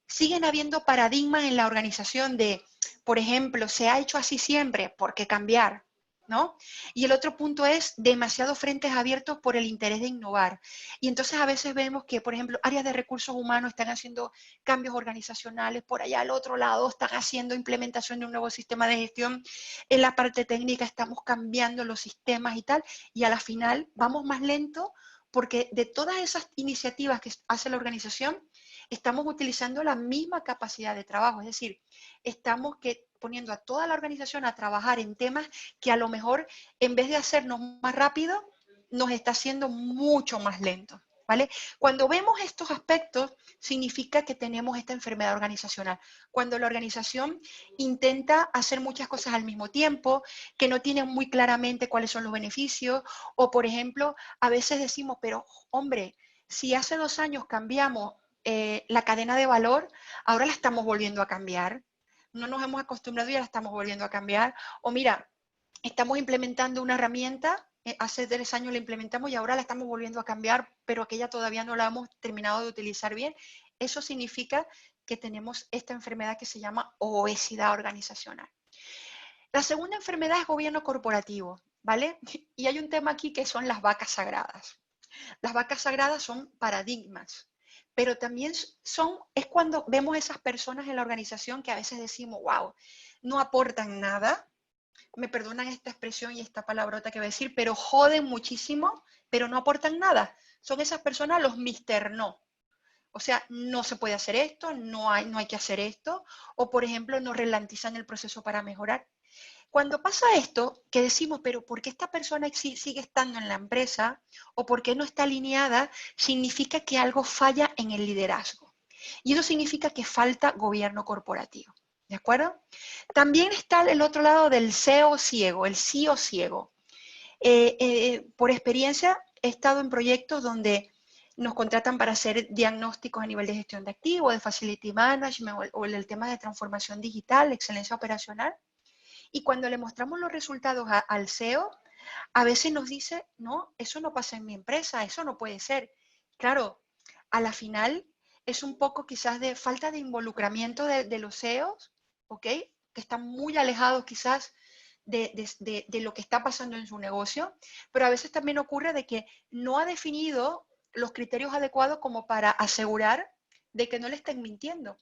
Siguen habiendo paradigmas en la organización de, por ejemplo, se ha hecho así siempre, ¿por qué cambiar? ¿No? Y el otro punto es demasiados frentes abiertos por el interés de innovar. Y entonces a veces vemos que, por ejemplo, áreas de recursos humanos están haciendo cambios organizacionales, por allá al otro lado están haciendo implementación de un nuevo sistema de gestión, en la parte técnica estamos cambiando los sistemas y tal, y a la final vamos más lento porque de todas esas iniciativas que hace la organización, estamos utilizando la misma capacidad de trabajo, es decir, estamos poniendo a toda la organización a trabajar en temas que a lo mejor en vez de hacernos más rápido, nos está haciendo mucho más lento, ¿vale? Cuando vemos estos aspectos, significa que tenemos esta enfermedad organizacional. Cuando la organización intenta hacer muchas cosas al mismo tiempo, que no tiene muy claramente cuáles son los beneficios, o por ejemplo, a veces decimos, pero hombre, si hace 2 años cambiamos la cadena de valor, ahora la estamos volviendo a cambiar. No nos hemos acostumbrado y ya la estamos volviendo a cambiar. O mira, estamos implementando una herramienta, hace 3 años la implementamos y ahora la estamos volviendo a cambiar, pero aquella todavía no la hemos terminado de utilizar bien. Eso significa que tenemos esta enfermedad que se llama obesidad organizacional. La segunda enfermedad es gobierno corporativo, ¿vale? Y hay un tema aquí que son las vacas sagradas. Las vacas sagradas son paradigmas, pero también es cuando vemos esas personas en la organización que a veces decimos, wow, no aportan nada, me perdonan esta expresión y esta palabrota que voy a decir, pero joden muchísimo, pero no aportan nada. Son esas personas los mister no. O sea, no se puede hacer esto, no hay que hacer esto, o por ejemplo, no ralentizan el proceso para mejorar. Cuando pasa esto, que decimos, pero ¿por qué esta persona sigue estando en la empresa o por qué no está alineada? Significa que algo falla en el liderazgo. Y eso significa que falta gobierno corporativo. ¿De acuerdo? También está el otro lado del CEO ciego, el CEO ciego. Por experiencia, he estado en proyectos donde nos contratan para hacer diagnósticos a nivel de gestión de activos, de facility management o el tema de transformación digital, excelencia operacional. Y cuando le mostramos los resultados al CEO, a veces nos dice, no, eso no pasa en mi empresa, eso no puede ser. Claro, a la final es un poco quizás de falta de involucramiento de los CEOs, ¿ok? Que están muy alejados quizás de lo que está pasando en su negocio, pero a veces también ocurre de que no ha definido los criterios adecuados como para asegurar de que no le estén mintiendo.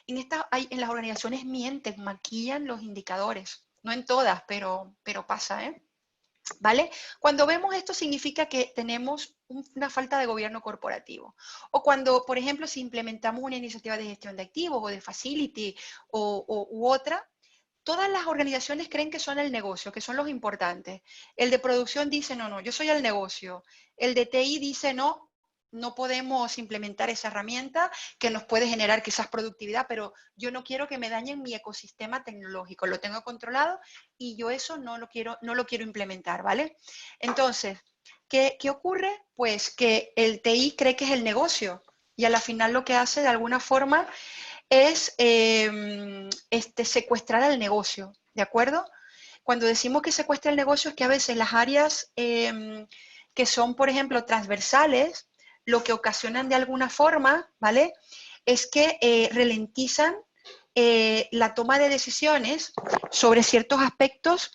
En las organizaciones mienten, maquillan los indicadores. No en todas, pero pasa, ¿eh? ¿Vale? Cuando vemos esto significa que tenemos una falta de gobierno corporativo. O cuando, por ejemplo, si implementamos una iniciativa de gestión de activos o de facility u otra, todas las organizaciones creen que son el negocio, que son los importantes. El de producción dice, no, yo soy el negocio. El de TI dice, no podemos implementar esa herramienta que nos puede generar quizás productividad, pero yo no quiero que me dañen mi ecosistema tecnológico, lo tengo controlado y yo eso no lo quiero implementar, ¿vale? Entonces, ¿qué ocurre? Pues que el TI cree que es el negocio y a la final lo que hace de alguna forma es secuestrar al negocio, ¿de acuerdo? Cuando decimos que secuestra el negocio es que a veces las áreas que son, por ejemplo, transversales, lo que ocasionan de alguna forma, ¿vale? Es que ralentizan la toma de decisiones sobre ciertos aspectos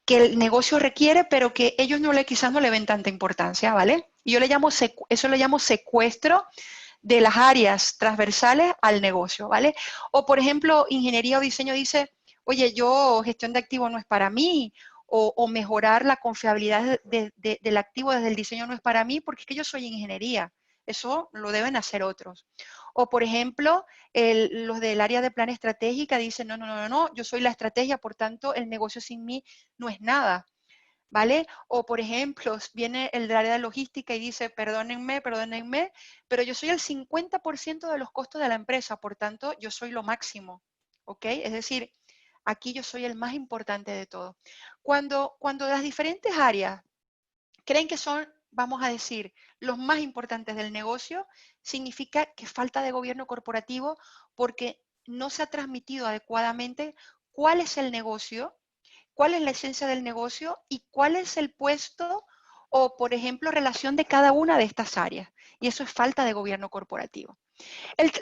que el negocio requiere, pero que ellos quizás no le ven tanta importancia, ¿vale? Y yo eso le llamo secuestro de las áreas transversales al negocio, ¿vale? O, por ejemplo, ingeniería o diseño dice, oye, gestión de activos no es para mí, o mejorar la confiabilidad del activo desde el diseño no es para mí, porque es que yo soy ingeniería. Eso lo deben hacer otros. O, por ejemplo, los del área de plan estratégica dicen, no, no, no, no, yo soy la estrategia, por tanto, el negocio sin mí no es nada, ¿vale? O, por ejemplo, viene el del área de logística y dice, perdónenme, perdónenme, pero yo soy el 50% de los costos de la empresa, por tanto, yo soy lo máximo, ¿ok? Es decir, aquí yo soy el más importante de todo. Cuando las diferentes áreas creen que son, vamos a decir, los más importantes del negocio, significa que falta de gobierno corporativo porque no se ha transmitido adecuadamente cuál es el negocio, cuál es la esencia del negocio y cuál es el puesto o, por ejemplo, relación de cada una de estas áreas. Y eso es falta de gobierno corporativo.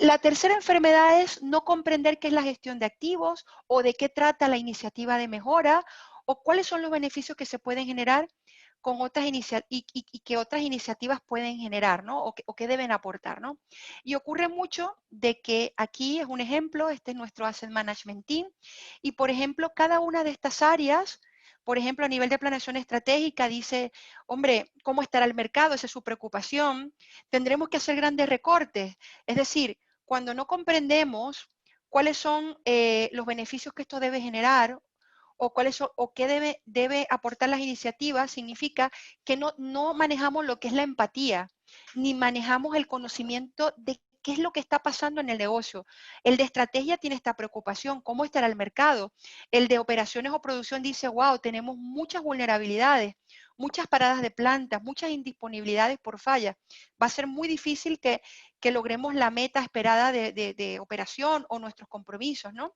La tercera enfermedad es no comprender qué es la gestión de activos o de qué trata la iniciativa de mejora o cuáles son los beneficios que se pueden generar con otras y que otras iniciativas pueden generar, ¿no? O que deben aportar, ¿no? Y ocurre mucho de que aquí es un ejemplo, este es nuestro Asset Management Team, y por ejemplo, cada una de estas áreas, por ejemplo, a nivel de planeación estratégica, dice, hombre, ¿cómo estará el mercado? Esa es su preocupación. Tendremos que hacer grandes recortes. Es decir, cuando no comprendemos cuáles son los beneficios que esto debe generar o, o qué debe aportar las iniciativas, significa que no manejamos lo que es la empatía, ni manejamos el conocimiento de qué es lo que está pasando en el negocio. El de estrategia tiene esta preocupación, ¿cómo estará el mercado? El de operaciones o producción dice, wow, tenemos muchas vulnerabilidades, muchas paradas de plantas, muchas indisponibilidades por falla. Va a ser muy difícil que logremos la meta esperada de operación o nuestros compromisos, ¿no?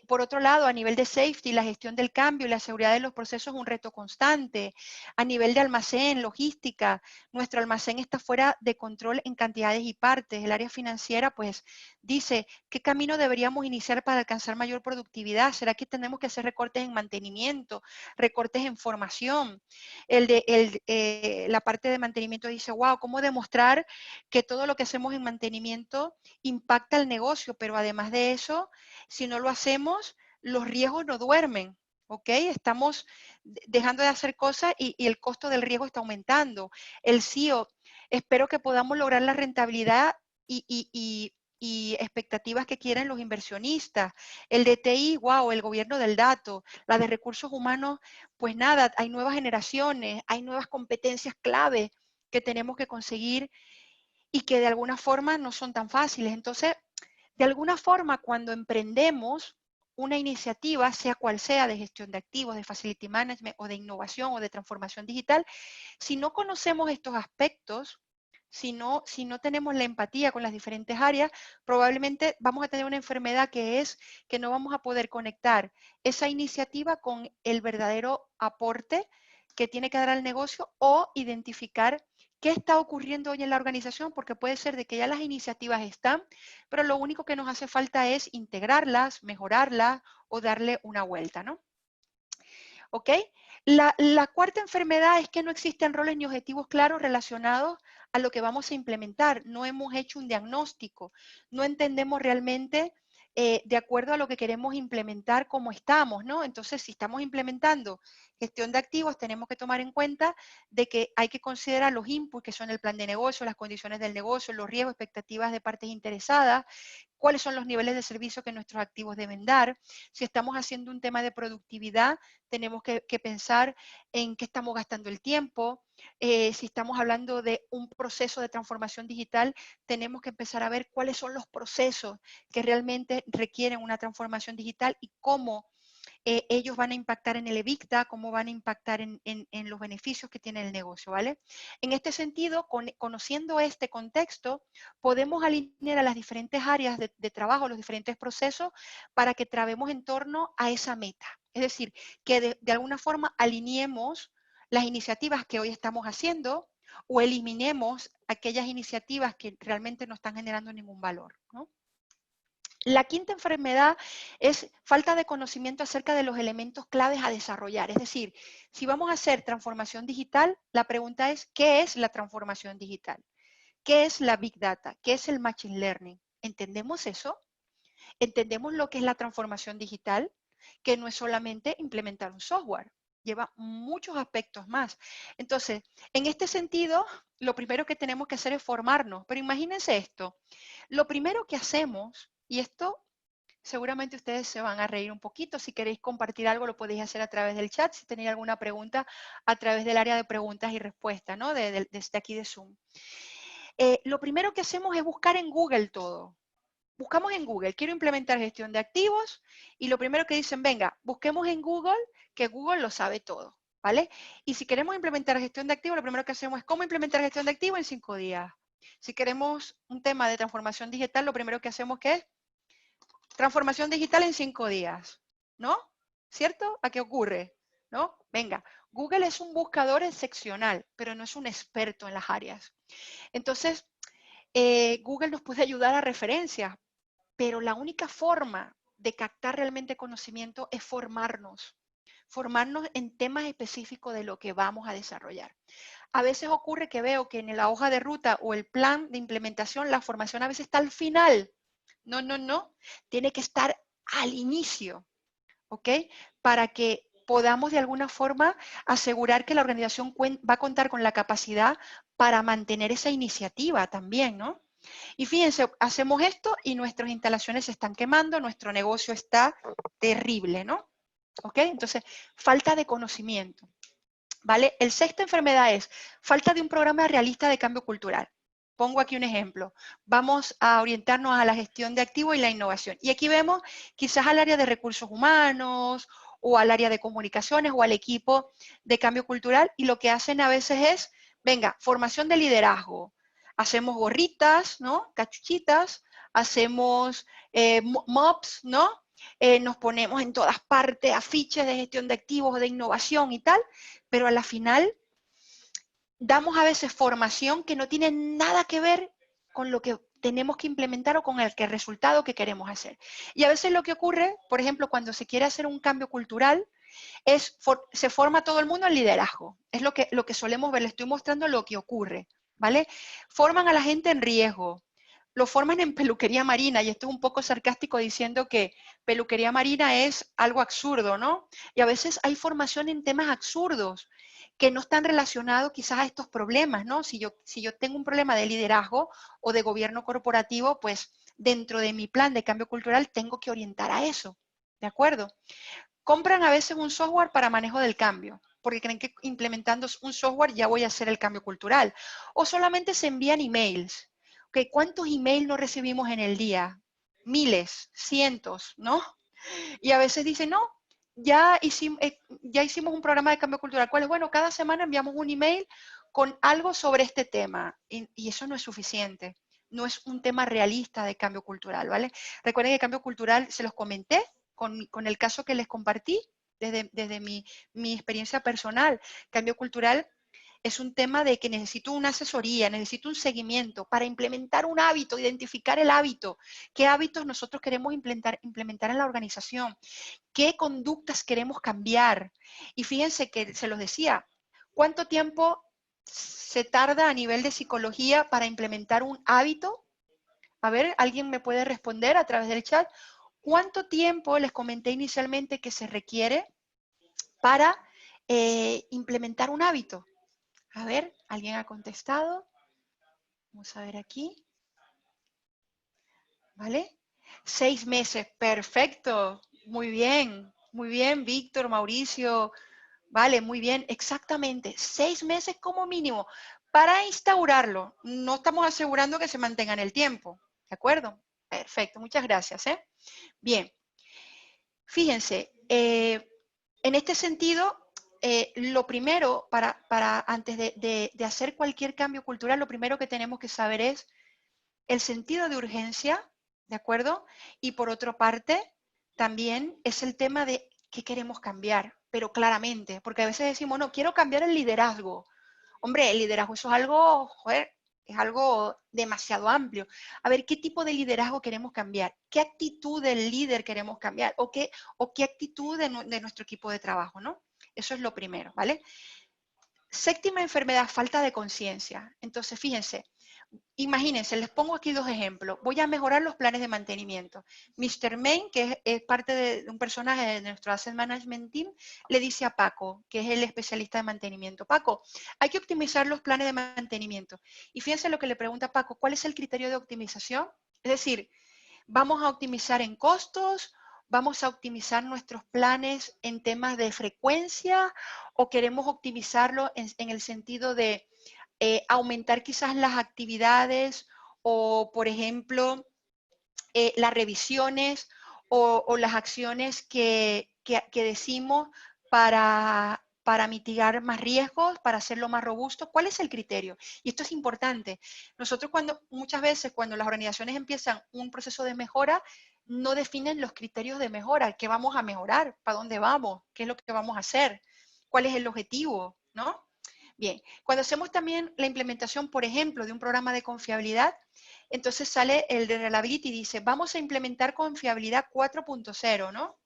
Por otro lado, a nivel de safety, la gestión del cambio y la seguridad de los procesos es un reto constante. A nivel de almacén, logística, nuestro almacén está fuera de control en cantidades y partes. El área financiera, pues, dice, ¿qué camino deberíamos iniciar para alcanzar mayor productividad? ¿Será que tenemos que hacer recortes en mantenimiento, recortes en formación? La parte de mantenimiento dice, wow, ¿cómo demostrar que todo lo que hacemos en mantenimiento impacta el negocio? Pero además de eso, si no lo hacemos, los riesgos no duermen, ¿ok? Estamos dejando de hacer cosas y el costo del riesgo está aumentando. El CEO, espero que podamos lograr la rentabilidad y expectativas que quieren los inversionistas. El de TI, wow, el gobierno del dato. La de recursos humanos, pues nada, hay nuevas generaciones, hay nuevas competencias clave que tenemos que conseguir y que de alguna forma no son tan fáciles. Entonces, de alguna forma, cuando emprendemos una iniciativa, sea cual sea, de gestión de activos, de facility management o de innovación o de transformación digital, si no conocemos estos aspectos, si no tenemos la empatía con las diferentes áreas, probablemente vamos a tener una enfermedad que es que no vamos a poder conectar esa iniciativa con el verdadero aporte que tiene que dar al negocio o identificar qué está ocurriendo hoy en la organización, porque puede ser de que ya las iniciativas están, pero lo único que nos hace falta es integrarlas, mejorarlas o darle una vuelta, ¿no? ¿Ok? La cuarta enfermedad es que no existen roles ni objetivos claros relacionados a lo que vamos a implementar. No hemos hecho un diagnóstico, no entendemos realmente de acuerdo a lo que queremos implementar cómo estamos, ¿no? Entonces, si estamos implementando gestión de activos, tenemos que tomar en cuenta de que hay que considerar los inputs, que son el plan de negocio, las condiciones del negocio, los riesgos, expectativas de partes interesadas, cuáles son los niveles de servicio que nuestros activos deben dar. Si estamos haciendo un tema de productividad, tenemos que pensar en qué estamos gastando el tiempo. Si estamos hablando de un proceso de transformación digital, tenemos que empezar a ver cuáles son los procesos que realmente requieren una transformación digital y cómo ellos van a impactar en el EBITDA, cómo van a impactar en los beneficios que tiene el negocio, ¿vale? En este sentido, conociendo este contexto, podemos alinear a las diferentes áreas de trabajo, los diferentes procesos, para que trabemos en torno a esa meta. Es decir, que de alguna forma alineemos las iniciativas que hoy estamos haciendo o eliminemos aquellas iniciativas que realmente no están generando ningún valor, ¿no? La quinta enfermedad es falta de conocimiento acerca de los elementos claves a desarrollar. Es decir, si vamos a hacer transformación digital, la pregunta es, ¿qué es la transformación digital? ¿Qué es la Big Data? ¿Qué es el Machine Learning? ¿Entendemos eso? ¿Entendemos lo que es la transformación digital? Que no es solamente implementar un software. lleva muchos aspectos más. Entonces, en este sentido, lo primero que tenemos que hacer es formarnos. Pero imagínense esto, lo primero que hacemos, y esto seguramente ustedes se van a reír un poquito, si queréis compartir algo lo podéis hacer a través del chat, si tenéis alguna pregunta a través del área de preguntas y respuestas, ¿no? Desde aquí de Zoom. Lo primero que hacemos es buscar en Google todo. Buscamos en Google, quiero implementar gestión de activos, y lo primero que dicen, venga, busquemos en Google, que Google lo sabe todo, ¿vale? Y si queremos implementar gestión de activos, lo primero que hacemos es cómo implementar gestión de activos en 5 días. Si queremos un tema de transformación digital, lo primero que hacemos que es transformación digital en 5 días, ¿no? ¿Cierto? ¿A qué ocurre? ¿No? Venga, Google es un buscador excepcional, pero no es un experto en las áreas. Entonces, Google nos puede ayudar a referencias, pero la única forma de captar realmente conocimiento es formarnos en temas específicos de lo que vamos a desarrollar. A veces ocurre que veo que en la hoja de ruta o el plan de implementación, la formación a veces está al final. No, no, no. Tiene que estar al inicio, ¿ok? Para que podamos de alguna forma asegurar que la organización va a contar con la capacidad para mantener esa iniciativa también, ¿no? Y fíjense, hacemos esto y nuestras instalaciones se están quemando, nuestro negocio está terrible, ¿no? ¿Ok? Entonces, falta de conocimiento, ¿vale? El sexta enfermedad es falta de un programa realista de cambio cultural. Pongo aquí un ejemplo. Vamos a orientarnos a la gestión de activos y la innovación. Y aquí vemos quizás al área de recursos humanos o al área de comunicaciones o al equipo de cambio cultural, y lo que hacen a veces es, venga, formación de liderazgo. Hacemos gorritas, ¿no? Cachuchitas, hacemos mobs, ¿no? Nos ponemos en todas partes afiches de gestión de activos, de innovación y tal, pero a la final damos a veces formación que no tiene nada que ver con lo que tenemos que implementar o con el resultado que queremos hacer. Y a veces lo que ocurre, por ejemplo, cuando se quiere hacer un cambio cultural, se forma todo el mundo en liderazgo. Es lo que solemos ver, le estoy mostrando lo que ocurre, ¿vale? Forman a la gente en riesgo, lo forman en peluquería marina, y esto es un poco sarcástico diciendo que peluquería marina es algo absurdo, ¿no? Y a veces hay formación en temas absurdos que no están relacionados quizás a estos problemas, ¿no? Si yo tengo un problema de liderazgo o de gobierno corporativo, pues dentro de mi plan de cambio cultural tengo que orientar a eso, ¿de acuerdo? Compran a veces un software para manejo del cambio, porque creen que implementando un software ya voy a hacer el cambio cultural. O solamente se envían emails. ¿Okay? ¿Cuántos emails no recibimos en el día? Miles, cientos, ¿no? Y a veces dicen, no, ya hicimos un programa de cambio cultural. ¿Cuál es? Bueno, cada semana enviamos un email con algo sobre este tema. Y eso no es suficiente. No es un tema realista de cambio cultural, ¿vale? Recuerden que cambio cultural, se los comenté, con el caso que les compartí desde mi experiencia personal. Cambio cultural es un tema de que necesito una asesoría, necesito un seguimiento para implementar un hábito, identificar el hábito, qué hábitos nosotros queremos implementar en la organización, qué conductas queremos cambiar. Y fíjense que se los decía, ¿cuánto tiempo se tarda a nivel de psicología para implementar un hábito? A ver, ¿alguien me puede responder a través del chat? ¿Cuánto tiempo les comenté inicialmente que se requiere para implementar un hábito? A ver, ¿alguien ha contestado? Vamos a ver aquí. ¿Vale? 6 meses, perfecto. Muy bien, Víctor, Mauricio. Vale, muy bien, exactamente. 6 meses como mínimo para instaurarlo. No estamos asegurando que se mantenga en el tiempo. ¿De acuerdo? Perfecto, muchas gracias. Bien, fíjense, en este sentido, lo primero, antes de hacer cualquier cambio cultural, lo primero que tenemos que saber es el sentido de urgencia, ¿de acuerdo? Y por otra parte, también es el tema de qué queremos cambiar, pero claramente, porque a veces decimos, no, quiero cambiar el liderazgo. Hombre, el liderazgo eso es algo, joder, es algo demasiado amplio. A ver, ¿qué tipo de liderazgo queremos cambiar? ¿Qué actitud del líder queremos cambiar? ¿O qué actitud de nuestro equipo de trabajo, ¿no? Eso es lo primero, ¿vale? Séptima enfermedad, falta de conciencia. Entonces, fíjense, Imagínense, les pongo aquí 2 ejemplos. Voy a mejorar los planes de mantenimiento. Mr. Main, que es parte de un personaje de nuestro Asset Management Team, le dice a Paco, que es el especialista de mantenimiento: Paco, hay que optimizar los planes de mantenimiento. Y fíjense lo que le pregunta a Paco: ¿cuál es el criterio de optimización? Es decir, ¿vamos a optimizar en costos? ¿Vamos a optimizar nuestros planes en temas de frecuencia? ¿O queremos optimizarlo en el sentido de aumentar quizás las actividades o, por ejemplo, las revisiones o las acciones que decimos para mitigar más riesgos, para hacerlo más robusto? ¿Cuál es el criterio? Y esto es importante. Nosotros muchas veces cuando las organizaciones empiezan un proceso de mejora, no definen los criterios de mejora. ¿Qué vamos a mejorar? ¿Para dónde vamos? ¿Qué es lo que vamos a hacer? ¿Cuál es el objetivo? ¿No? Bien, cuando hacemos también la implementación, por ejemplo, de un programa de confiabilidad, entonces sale el de Reliability y dice, vamos a implementar confiabilidad 4.0, ¿no?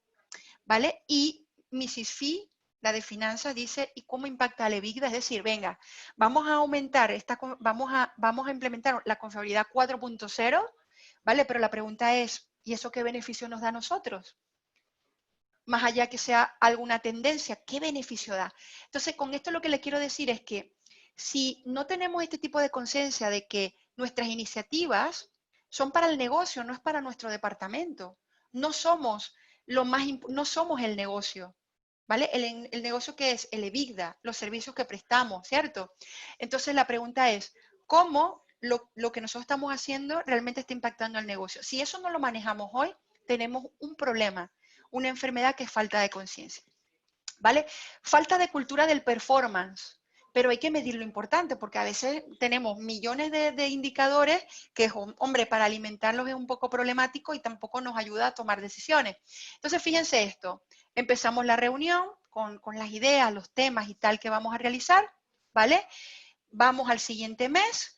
¿Vale? Y Mrs. Fee, la de finanzas, dice, ¿y cómo impacta al EBITDA? Es decir, venga, vamos a aumentar, vamos a implementar la confiabilidad 4.0, ¿vale? Pero la pregunta es, ¿y eso qué beneficio nos da a nosotros? Más allá que sea alguna tendencia, ¿qué beneficio da? Entonces, con esto lo que le quiero decir es que si no tenemos este tipo de conciencia de que nuestras iniciativas son para el negocio, no es para nuestro departamento, no somos no somos el negocio, ¿vale? El negocio que es el EBITDA, los servicios que prestamos, ¿cierto? Entonces la pregunta es, ¿cómo lo que nosotros estamos haciendo realmente está impactando al negocio? Si eso no lo manejamos hoy, tenemos un problema, una enfermedad que es falta de conciencia, ¿vale? Falta de cultura del performance, pero hay que medir lo importante, porque a veces tenemos millones de indicadores que, hombre, para alimentarlos es un poco problemático y tampoco nos ayuda a tomar decisiones. Entonces, fíjense esto, empezamos la reunión con las ideas, los temas y tal que vamos a realizar, ¿vale? Vamos al siguiente mes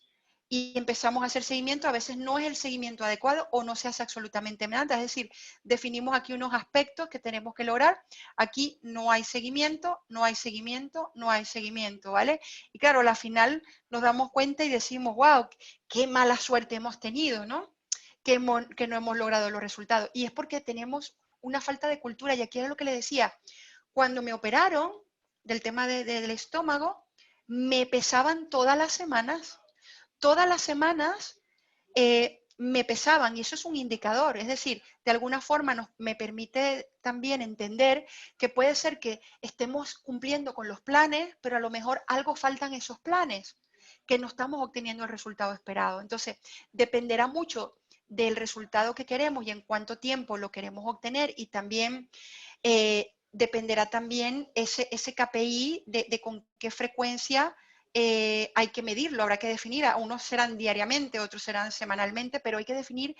y empezamos a hacer seguimiento. A veces no es el seguimiento adecuado o no se hace absolutamente nada. Es decir, definimos aquí unos aspectos que tenemos que lograr. Aquí no hay seguimiento, no hay seguimiento, no hay seguimiento, ¿vale? Y claro, al final nos damos cuenta y decimos, wow, qué mala suerte hemos tenido, ¿no? Que no hemos logrado los resultados. Y es porque tenemos una falta de cultura. Y aquí era lo que le decía. Cuando me operaron del tema del estómago, me pesaban todas las semanas me pesaban, y eso es un indicador, es decir, de alguna forma me permite también entender que puede ser que estemos cumpliendo con los planes, pero a lo mejor algo faltan esos planes, que no estamos obteniendo el resultado esperado. Entonces, dependerá mucho del resultado que queremos y en cuánto tiempo lo queremos obtener, y también dependerá también ese KPI de con qué frecuencia hay que medirlo, habrá que definir. Unos serán diariamente, otros serán semanalmente, pero hay que definir,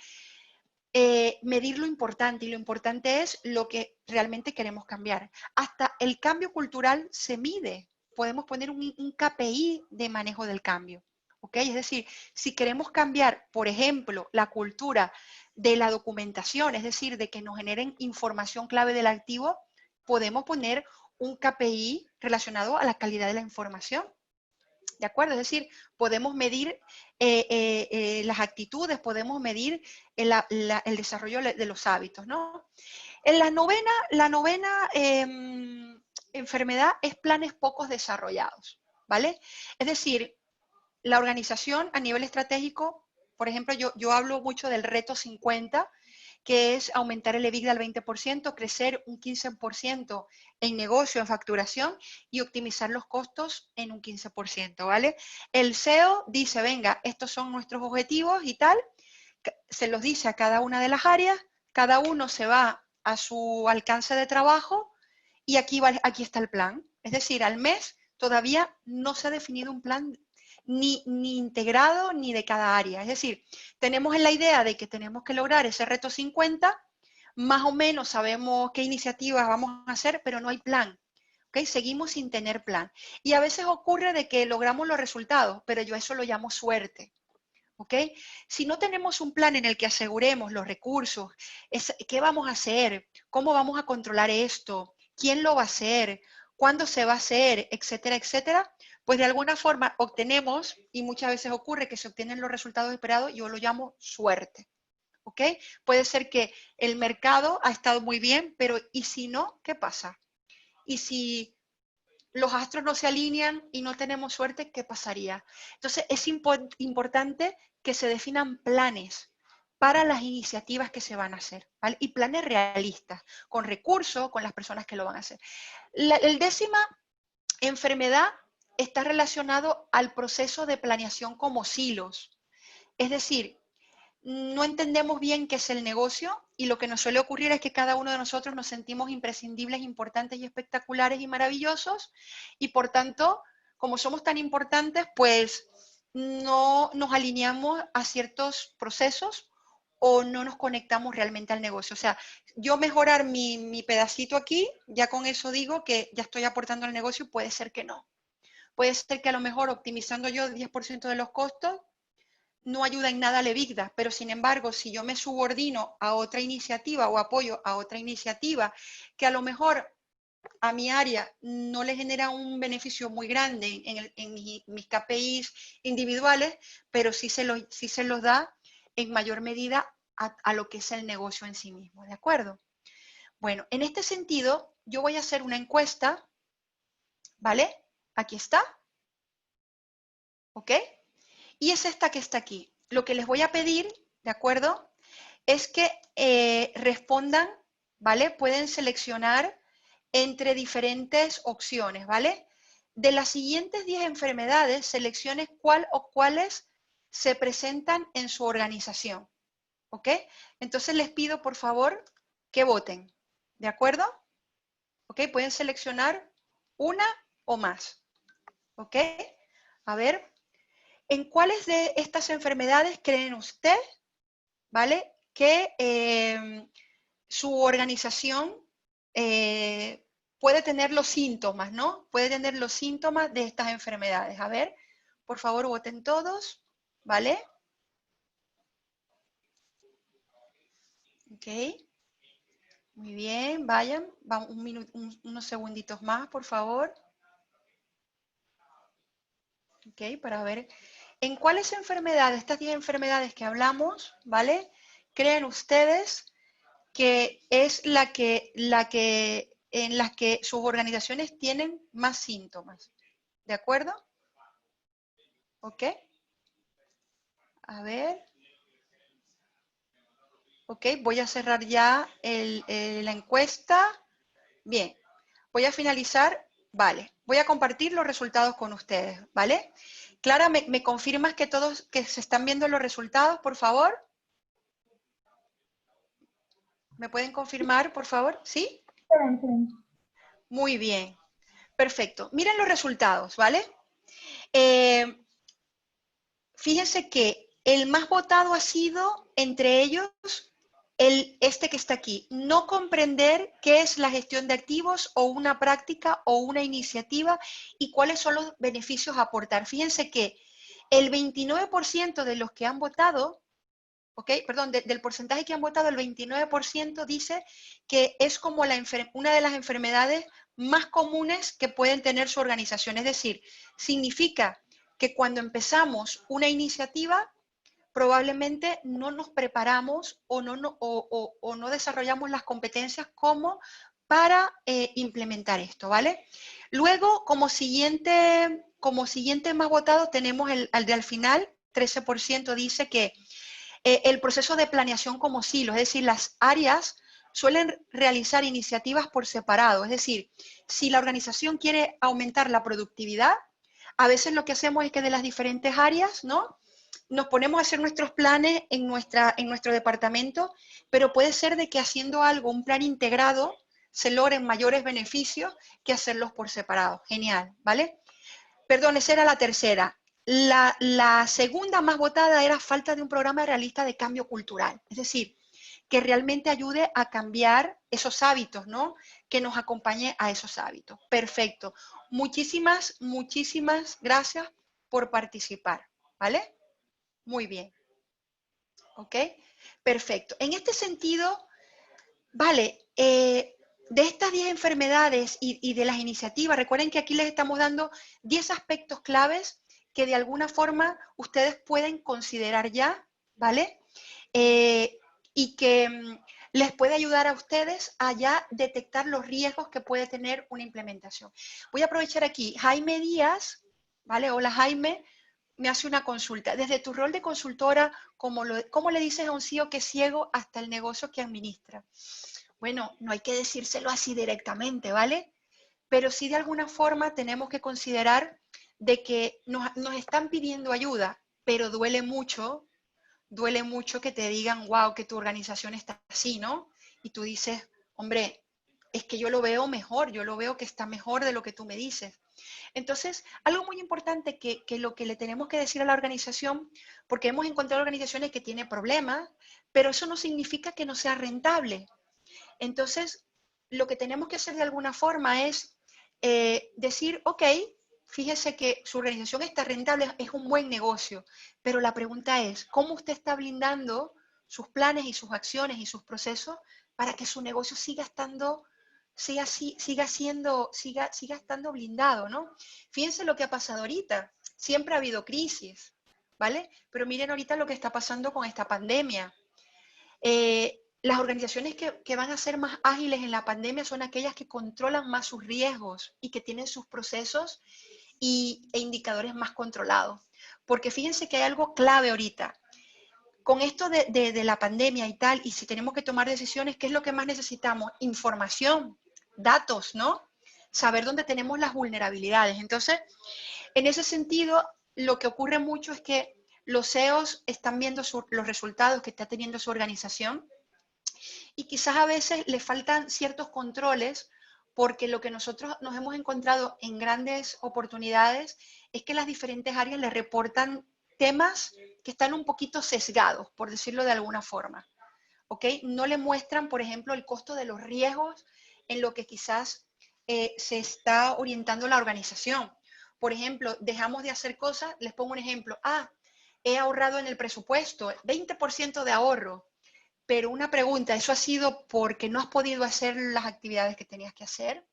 medir lo importante, y lo importante es lo que realmente queremos cambiar. Hasta el cambio cultural se mide. Podemos poner un KPI de manejo del cambio. ¿Ok? Es decir, si queremos cambiar, por ejemplo, la cultura de la documentación, es decir, de que nos generen información clave del activo, podemos poner un KPI relacionado a la calidad de la información. ¿De acuerdo? Es decir, podemos medir las actitudes, podemos medir el desarrollo de los hábitos, ¿no? En la novena enfermedad es planes pocos desarrollados, ¿vale? Es decir, la organización a nivel estratégico, por ejemplo, yo hablo mucho del reto 50, que es aumentar el EBITDA al 20%, crecer un 15% en negocio, en facturación, y optimizar los costos en un 15%, ¿vale? El CEO dice, venga, estos son nuestros objetivos y tal, se los dice a cada una de las áreas, cada uno se va a su alcance de trabajo y aquí está el plan. Es decir, al mes todavía no se ha definido un plan ni integrado ni de cada área. Es decir, tenemos en la idea de que tenemos que lograr ese reto 50, más o menos sabemos qué iniciativas vamos a hacer, pero no hay plan. ¿Okay? Seguimos sin tener plan. Y a veces ocurre de que logramos los resultados, pero yo eso lo llamo suerte. ¿Ok? Si no tenemos un plan en el que aseguremos los recursos, qué vamos a hacer, cómo vamos a controlar esto, quién lo va a hacer, cuándo se va a hacer, etcétera, etcétera, pues de alguna forma obtenemos, y muchas veces ocurre que se obtienen los resultados esperados, yo lo llamo suerte. ¿Ok? Puede ser que el mercado ha estado muy bien, pero ¿y si no? ¿Qué pasa? ¿Y si los astros no se alinean y no tenemos suerte? ¿Qué pasaría? Entonces es importante que se definan planes para las iniciativas que se van a hacer, ¿vale? Y planes realistas, con recursos, con las personas que lo van a hacer. El décima enfermedad está relacionado al proceso de planeación como silos. Es decir, no entendemos bien qué es el negocio y lo que nos suele ocurrir es que cada uno de nosotros nos sentimos imprescindibles, importantes y espectaculares y maravillosos y por tanto, como somos tan importantes, pues no nos alineamos a ciertos procesos o no nos conectamos realmente al negocio. O sea, yo mejorar mi pedacito aquí, ya con eso digo que ya estoy aportando al negocio, puede ser que no. Puede ser que a lo mejor optimizando yo el 10% de los costos, no ayuda en nada al EBITDA, pero sin embargo, si yo me subordino a otra iniciativa o apoyo a otra iniciativa que a lo mejor a mi área no le genera un beneficio muy grande en mis KPIs individuales, pero sí se los da en mayor medida a lo que es el negocio en sí mismo, ¿de acuerdo? Bueno, en este sentido, yo voy a hacer una encuesta, ¿vale? Aquí está, ¿ok? Y es esta que está aquí. Lo que les voy a pedir, ¿de acuerdo? Es que respondan, ¿vale? Pueden seleccionar entre diferentes opciones, ¿vale? De las siguientes 10 enfermedades, seleccione cuál o cuáles se presentan en su organización, ¿ok? Entonces les pido, por favor, que voten, ¿de acuerdo? ¿Ok? Pueden seleccionar una o más, ¿ok? A ver, ¿en cuáles de estas enfermedades creen usted, ¿vale? Que su organización puede tener los síntomas, ¿no? Puede tener los síntomas de estas enfermedades. A ver, por favor, voten todos, ¿vale? Ok, muy bien, vayan, vamos unos segunditos más, por favor. Ok, para ver, ¿en cuáles enfermedades, estas 10 enfermedades que hablamos, ¿vale? ¿Creen ustedes que es en las que sus organizaciones tienen más síntomas? ¿De acuerdo? ¿Ok? A ver. Ok, voy a cerrar ya la encuesta. Bien, voy a finalizar. Vale, voy a compartir los resultados con ustedes, ¿vale? Clara, ¿me confirmas que todos que se están viendo los resultados, por favor? ¿Me pueden confirmar, por favor? ¿Sí? Excelente. Muy bien, perfecto. Miren los resultados, ¿vale? Fíjense que el más votado ha sido, entre ellos, este que está aquí. No comprender qué es la gestión de activos o una práctica o una iniciativa y cuáles son los beneficios a aportar. Fíjense que el 29% de los que han votado, perdón, del porcentaje que han votado, el 29% dice que es como una de las enfermedades más comunes que pueden tener su organización. Es decir, significa que cuando empezamos una iniciativa, probablemente no nos preparamos o no desarrollamos las competencias como para implementar esto, ¿vale? Luego, como siguiente más votado, tenemos al de al final, 13% dice que el proceso de planeación como silo, es decir, las áreas suelen realizar iniciativas por separado, es decir, si la organización quiere aumentar la productividad, a veces lo que hacemos es que de las diferentes áreas, ¿no? Nos ponemos a hacer nuestros planes en nuestro departamento, pero puede ser de que haciendo algo, un plan integrado, se logren mayores beneficios que hacerlos por separado. Genial, ¿vale? Perdón, esa era la tercera. La segunda más votada era falta de un programa realista de cambio cultural, es decir, que realmente ayude a cambiar esos hábitos, ¿no? Que nos acompañe a esos hábitos. Perfecto. Muchísimas gracias por participar, ¿vale? Muy bien. ¿Ok? Perfecto. En este sentido, vale, de estas 10 enfermedades y de las iniciativas, recuerden que aquí les estamos dando 10 aspectos claves que de alguna forma ustedes pueden considerar ya, ¿vale? Y que les puede ayudar a ustedes a ya detectar los riesgos que puede tener una implementación. Voy a aprovechar aquí, Jaime Díaz, ¿vale? Hola Jaime, me hace una consulta. Desde tu rol de consultora, ¿cómo le dices a un CEO que es ciego hasta el negocio que administra? Bueno, no hay que decírselo así directamente, ¿vale? Pero sí de alguna forma tenemos que considerar de que nos están pidiendo ayuda, pero duele mucho que te digan, wow, que tu organización está así, ¿no? Y tú dices, hombre, es que yo lo veo mejor, yo lo veo que está mejor de lo que tú me dices. Entonces, algo muy importante que lo que le tenemos que decir a la organización, porque hemos encontrado organizaciones que tienen problemas, pero eso no significa que no sea rentable. Entonces, lo que tenemos que hacer de alguna forma es decir, ok, fíjese que su organización está rentable, es un buen negocio, pero la pregunta es, ¿cómo usted está blindando sus planes y sus acciones y sus procesos para que su negocio siga estando, siga estando blindado, ¿no? Fíjense lo que ha pasado ahorita. Siempre ha habido crisis, ¿vale? Pero miren ahorita lo que está pasando con esta pandemia. Las organizaciones que van a ser más ágiles en la pandemia son aquellas que controlan más sus riesgos y que tienen sus procesos e indicadores más controlados. Porque fíjense que hay algo clave ahorita. Con esto de la pandemia y tal, y si tenemos que tomar decisiones, ¿qué es lo que más necesitamos? Información, datos, ¿no? Saber dónde tenemos las vulnerabilidades. Entonces, en ese sentido, lo que ocurre mucho es que los CEOs están viendo los resultados que está teniendo su organización y quizás a veces le faltan ciertos controles porque lo que nosotros nos hemos encontrado en grandes oportunidades es que las diferentes áreas le reportan temas que están un poquito sesgados, por decirlo de alguna forma. ¿Ok? No le muestran, por ejemplo, el costo de los riesgos en lo que quizás se está orientando la organización. Por ejemplo, dejamos de hacer cosas, les pongo un ejemplo, he ahorrado en el presupuesto, 20% de ahorro, pero una pregunta, ¿eso ha sido porque no has podido hacer las actividades que tenías que hacer?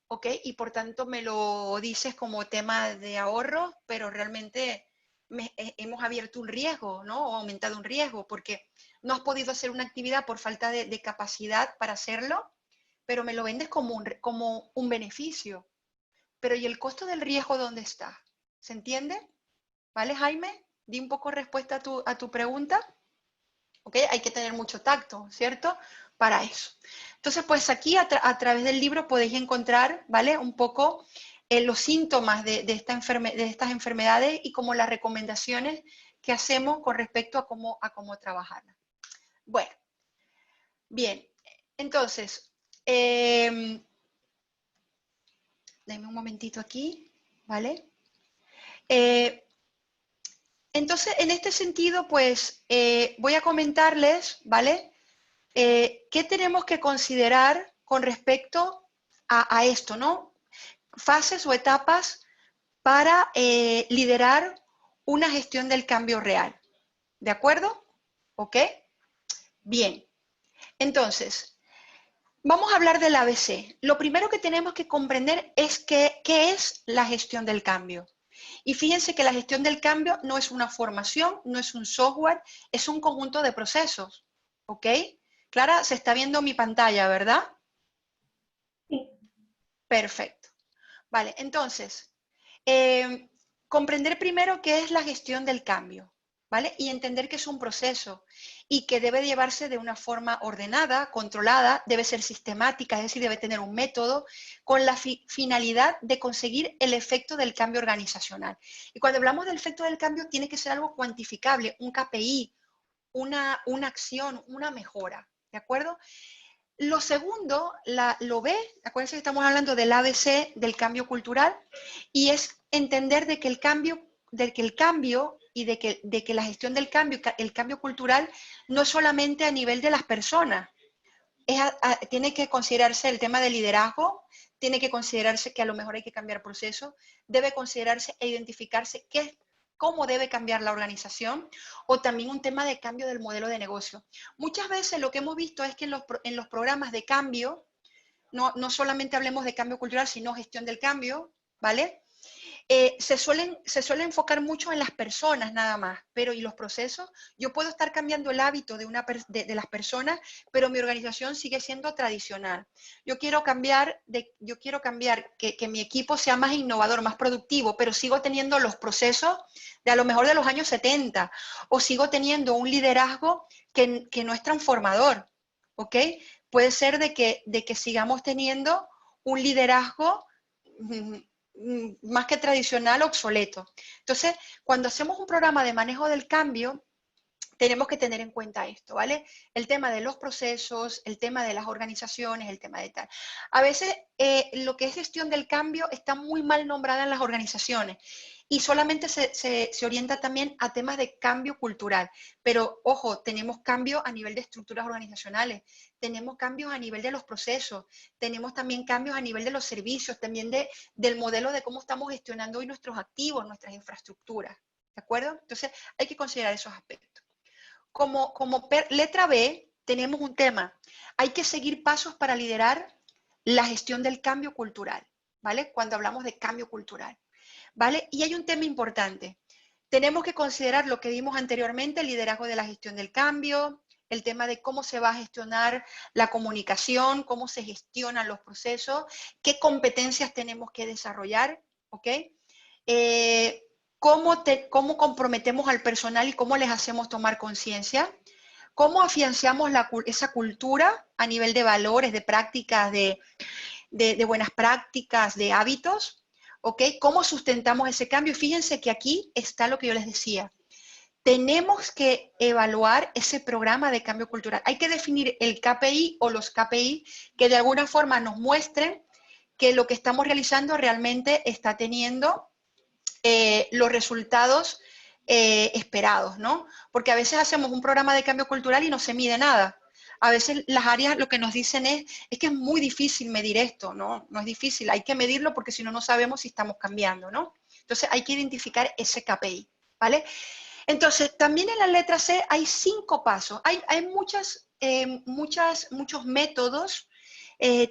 ¿Ok? Y por tanto me lo dices como tema de ahorro, pero realmente hemos abierto un riesgo, ¿no? O aumentado un riesgo, porque no has podido hacer una actividad por falta de capacidad para hacerlo, pero me lo vendes como un beneficio. Pero ¿y el costo del riesgo dónde está? ¿Se entiende? ¿Vale, Jaime? Di un poco respuesta a tu pregunta. ¿Ok? Hay que tener mucho tacto, ¿cierto? Para eso. Entonces, pues aquí a través del libro podéis encontrar, ¿vale? Un poco los síntomas de estas enfermedades y como las recomendaciones que hacemos con respecto a cómo trabajarlas. Bueno, bien. Entonces, denme un momentito aquí, ¿vale? Entonces, en este sentido, pues voy a comentarles, ¿vale? ¿Qué tenemos que considerar con respecto a esto, ¿no? Fases o etapas para liderar una gestión del cambio real. ¿De acuerdo? ¿Ok? Bien. Entonces, vamos a hablar del ABC. Lo primero que tenemos que comprender es qué es la gestión del cambio. Y fíjense que la gestión del cambio no es una formación, no es un software, es un conjunto de procesos. ¿Ok? Clara, se está viendo mi pantalla, ¿verdad? Sí. Perfecto. Vale, entonces, comprender primero qué es la gestión del cambio, ¿vale? Y entender que es un proceso y que debe llevarse de una forma ordenada, controlada, debe ser sistemática, es decir, debe tener un método con la finalidad de conseguir el efecto del cambio organizacional. Y cuando hablamos del efecto del cambio, tiene que ser algo cuantificable, un KPI, una acción, una mejora, ¿de acuerdo? Lo segundo, lo B, acuérdense que estamos hablando del ABC, del cambio cultural, y es entender de que el cambio y de que la gestión del cambio, el cambio cultural, no es solamente a nivel de las personas, tiene que considerarse el tema del liderazgo, tiene que considerarse que a lo mejor hay que cambiar procesos, debe considerarse e identificarse cómo debe cambiar la organización, o también un tema de cambio del modelo de negocio. Muchas veces lo que hemos visto es que en los programas de cambio no solamente hablemos de cambio cultural, sino gestión del cambio, ¿vale? Se suele enfocar mucho en las personas nada más, pero ¿y los procesos? Yo puedo estar cambiando el hábito de las personas, pero mi organización sigue siendo tradicional. Yo quiero cambiar que mi equipo sea más innovador, más productivo, pero sigo teniendo los procesos de a lo mejor de los años 70, o sigo teniendo un liderazgo que no es transformador, ¿ok? Puede ser de que sigamos teniendo un liderazgo más que tradicional, obsoleto. Entonces, cuando hacemos un programa de manejo del cambio, tenemos que tener en cuenta esto, ¿vale? El tema de los procesos, el tema de las organizaciones, el tema de tal. A veces lo que es gestión del cambio está muy mal nombrada en las organizaciones y solamente se orienta también a temas de cambio cultural. Pero, ojo, tenemos cambios a nivel de estructuras organizacionales, tenemos cambios a nivel de los procesos, tenemos también cambios a nivel de los servicios, también del modelo de cómo estamos gestionando hoy nuestros activos, nuestras infraestructuras, ¿de acuerdo? Entonces, hay que considerar esos aspectos. Como letra B, tenemos un tema. Hay que seguir pasos para liderar la gestión del cambio cultural, ¿vale? Cuando hablamos de cambio cultural, ¿vale? Y hay un tema importante. Tenemos que considerar lo que vimos anteriormente, el liderazgo de la gestión del cambio, el tema de cómo se va a gestionar la comunicación, cómo se gestionan los procesos, qué competencias tenemos que desarrollar, ¿ok? Cómo comprometemos al personal y cómo les hacemos tomar conciencia, cómo afianzamos esa cultura a nivel de valores, de prácticas, de buenas prácticas, de hábitos, ¿ok? Cómo sustentamos ese cambio. Fíjense que aquí está lo que yo les decía. Tenemos que evaluar ese programa de cambio cultural. Hay que definir el KPI o los KPI que de alguna forma nos muestren que lo que estamos realizando realmente está teniendo los resultados esperados, ¿no? Porque a veces hacemos un programa de cambio cultural y no se mide nada. A veces las áreas lo que nos dicen es que es muy difícil medir esto, ¿no? No es difícil, hay que medirlo porque si no, no sabemos si estamos cambiando, ¿no? Entonces hay que identificar ese KPI, ¿vale? Entonces, también en la letra C hay 5 pasos. Hay muchos métodos.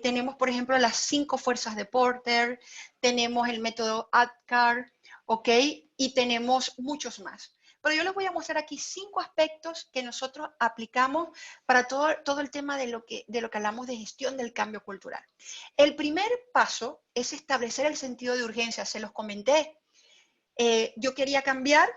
Tenemos, por ejemplo, las 5 fuerzas de Porter, tenemos el método ADKAR, ¿ok? Y tenemos muchos más. Pero yo les voy a mostrar aquí 5 aspectos que nosotros aplicamos para todo el tema de lo que hablamos de gestión del cambio cultural. El primer paso es establecer el sentido de urgencia. Se los comenté. Yo quería cambiar,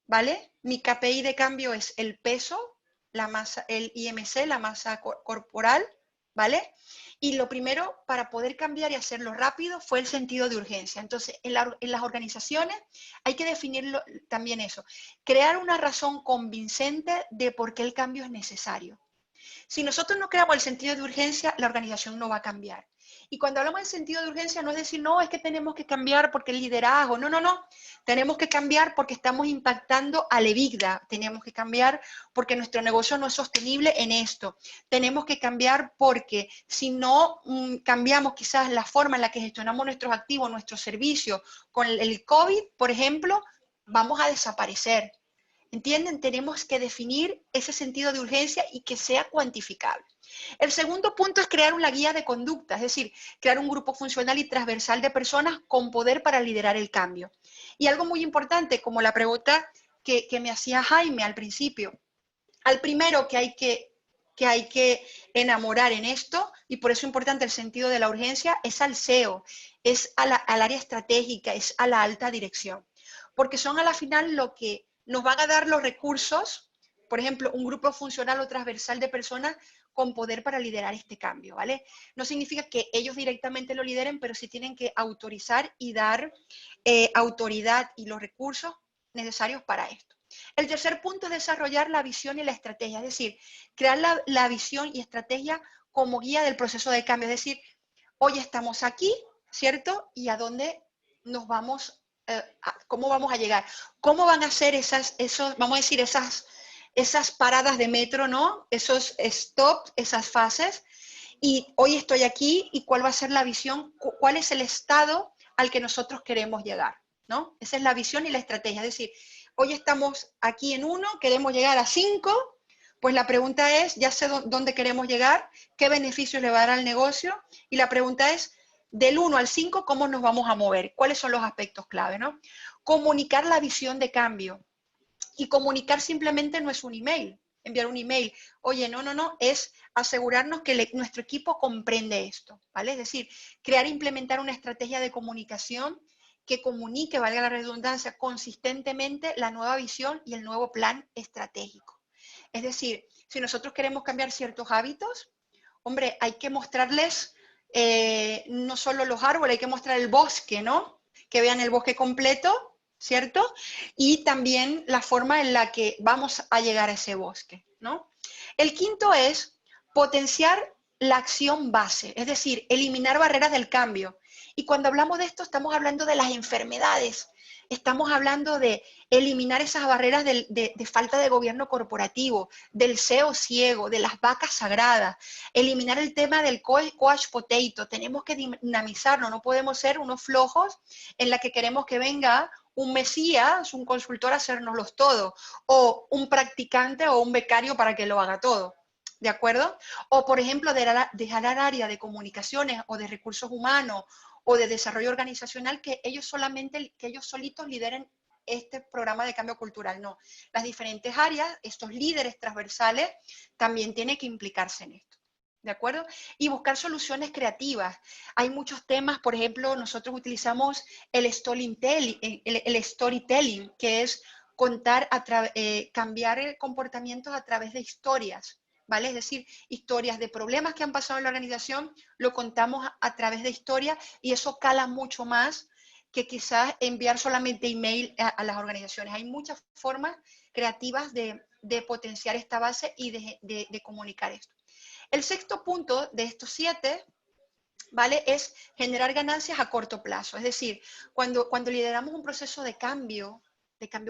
¿vale? Mi KPI de cambio es el peso, la masa, el IMC, la masa corporal, ¿vale? Y lo primero para poder cambiar y hacerlo rápido fue el sentido de urgencia. Entonces, en las organizaciones hay que definirlo también eso. Crear una razón convincente de por qué el cambio es necesario. Si nosotros no creamos el sentido de urgencia, la organización no va a cambiar. Y cuando hablamos de sentido de urgencia, no es decir, no, es que tenemos que cambiar porque el liderazgo, no, no, no. Tenemos que cambiar porque estamos impactando al EBITDA. Tenemos que cambiar porque nuestro negocio no es sostenible en esto. Tenemos que cambiar porque si no cambiamos quizás la forma en la que gestionamos nuestros activos, nuestros servicios, con el COVID, por ejemplo, vamos a desaparecer. ¿Entienden? Tenemos que definir ese sentido de urgencia y que sea cuantificable. El segundo punto es crear una guía de conducta, es decir, crear un grupo funcional y transversal de personas con poder para liderar el cambio. Y algo muy importante, como la pregunta que me hacía Jaime al principio, al primero que hay que enamorar en esto, y por eso es importante el sentido de la urgencia, es al CEO, es al área estratégica, es a la alta dirección, porque son a la final lo que nos van a dar los recursos, por ejemplo, un grupo funcional o transversal de personas con poder para liderar este cambio, ¿vale? No significa que ellos directamente lo lideren, pero sí tienen que autorizar y dar autoridad y los recursos necesarios para esto. El tercer punto es desarrollar la visión y la estrategia, es decir, crear la visión y estrategia como guía del proceso de cambio, es decir, hoy estamos aquí, ¿cierto? ¿Y a dónde nos vamos, cómo vamos a llegar? ¿Cómo van a ser vamos a decir, esas paradas de metro, ¿no? Esos stops, esas fases. Y hoy estoy aquí y cuál va a ser la visión, cuál es el estado al que nosotros queremos llegar, ¿no? Esa es la visión y la estrategia. Es decir, hoy estamos aquí en 1, queremos llegar a 5, Pues la pregunta es, ya sé dónde queremos llegar, qué beneficios le va a dar al negocio, y la pregunta es, del 1 al 5, ¿cómo nos vamos a mover? ¿Cuáles son los aspectos clave, ¿no? Comunicar la visión de cambio. Y comunicar simplemente no es un email, enviar un email. Oye, no, es asegurarnos que nuestro equipo comprende esto, ¿vale? Es decir, crear e implementar una estrategia de comunicación que comunique, valga la redundancia, consistentemente la nueva visión y el nuevo plan estratégico. Es decir, si nosotros queremos cambiar ciertos hábitos, hombre, hay que mostrarles no solo los árboles, hay que mostrar el bosque, ¿no? Que vean el bosque completo, ¿cierto? Y también la forma en la que vamos a llegar a ese bosque, ¿no? El quinto es potenciar la acción base, es decir, eliminar barreras del cambio. Y cuando hablamos de esto, estamos hablando de las enfermedades, estamos hablando de eliminar esas barreras de falta de gobierno corporativo, del CEO ciego, de las vacas sagradas, eliminar el tema del coach potato. Tenemos que dinamizarlo, no podemos ser unos flojos en la que queremos que venga un mesías, un consultor a hacérnoslos todo, o un practicante o un becario para que lo haga todo. ¿De acuerdo? O, por ejemplo, dejar al área de comunicaciones o de recursos humanos o de desarrollo organizacional que ellos solitos lideren este programa de cambio cultural. No, las diferentes áreas, estos líderes transversales, también tienen que implicarse en esto. ¿De acuerdo? Y buscar soluciones creativas. Hay muchos temas, por ejemplo, nosotros utilizamos el storytelling, que es contar, cambiar comportamientos a través de historias, ¿vale? Es decir, historias de problemas que han pasado en la organización, lo contamos a través de historias y eso cala mucho más que quizás enviar solamente email a las organizaciones. Hay muchas formas creativas de potenciar esta base y de comunicar esto. El sexto punto de estos 7, ¿vale? Es generar ganancias a corto plazo. Es decir, cuando lideramos un proceso de cambio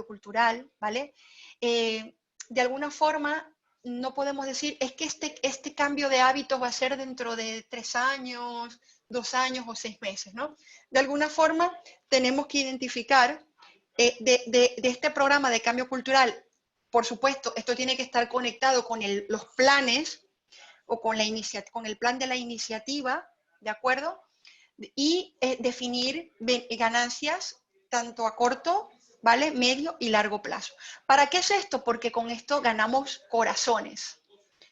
cultural, ¿vale? De alguna forma no podemos decir, es que este cambio de hábitos va a ser dentro de 3 años, 2 años o 6 meses, ¿no? De alguna forma tenemos que identificar de este programa de cambio cultural, por supuesto, esto tiene que estar conectado con los planes o con el plan de la iniciativa, ¿de acuerdo? Y definir ganancias tanto a corto, ¿vale? Medio y largo plazo. ¿Para qué es esto? Porque con esto ganamos corazones,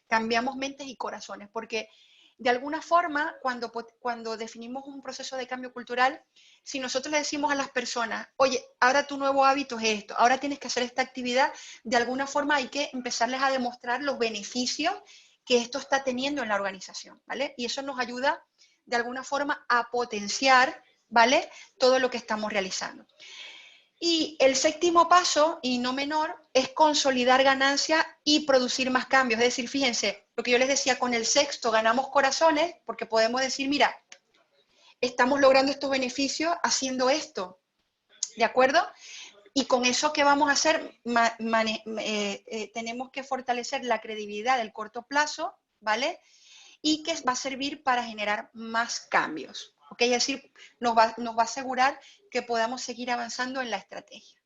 cambiamos mentes y corazones, porque de alguna forma, cuando definimos un proceso de cambio cultural, si nosotros le decimos a las personas, oye, ahora tu nuevo hábito es esto, ahora tienes que hacer esta actividad, de alguna forma hay que empezarles a demostrar los beneficios que esto está teniendo en la organización, ¿vale? Y eso nos ayuda de alguna forma a potenciar, ¿vale? Todo lo que estamos realizando. Y el séptimo paso, y no menor, es consolidar ganancias y producir más cambios. Es decir, fíjense, lo que yo les decía, con el sexto ganamos corazones, porque podemos decir, mira, estamos logrando estos beneficios haciendo esto, ¿de acuerdo? Y con eso, ¿qué vamos a hacer? Tenemos que fortalecer la credibilidad del corto plazo, ¿vale? Y que va a servir para generar más cambios. ¿Ok? Es decir, nos va a asegurar que podamos seguir avanzando en la estrategia.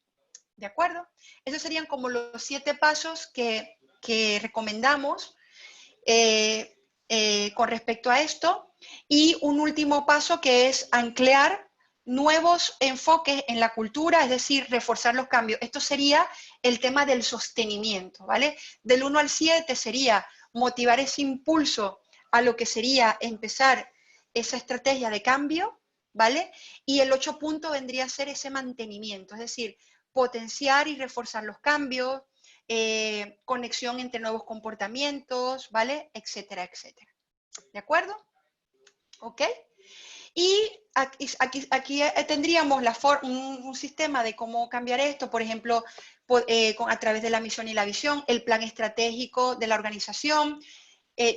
¿De acuerdo? Esos serían como los 7 pasos que recomendamos con respecto a esto. Y un último paso que es anclar nuevos enfoques en la cultura, es decir, reforzar los cambios. Esto sería el tema del sostenimiento, ¿vale? Del 1 al 7 sería motivar ese impulso a lo que sería empezar esa estrategia de cambio, ¿vale? Y el 8 punto vendría a ser ese mantenimiento, es decir, potenciar y reforzar los cambios, conexión entre nuevos comportamientos, ¿vale? Etcétera, etcétera. ¿De acuerdo? ¿Ok? Y aquí tendríamos un sistema de cómo cambiar esto, por ejemplo, a través de la misión y la visión, el plan estratégico de la organización,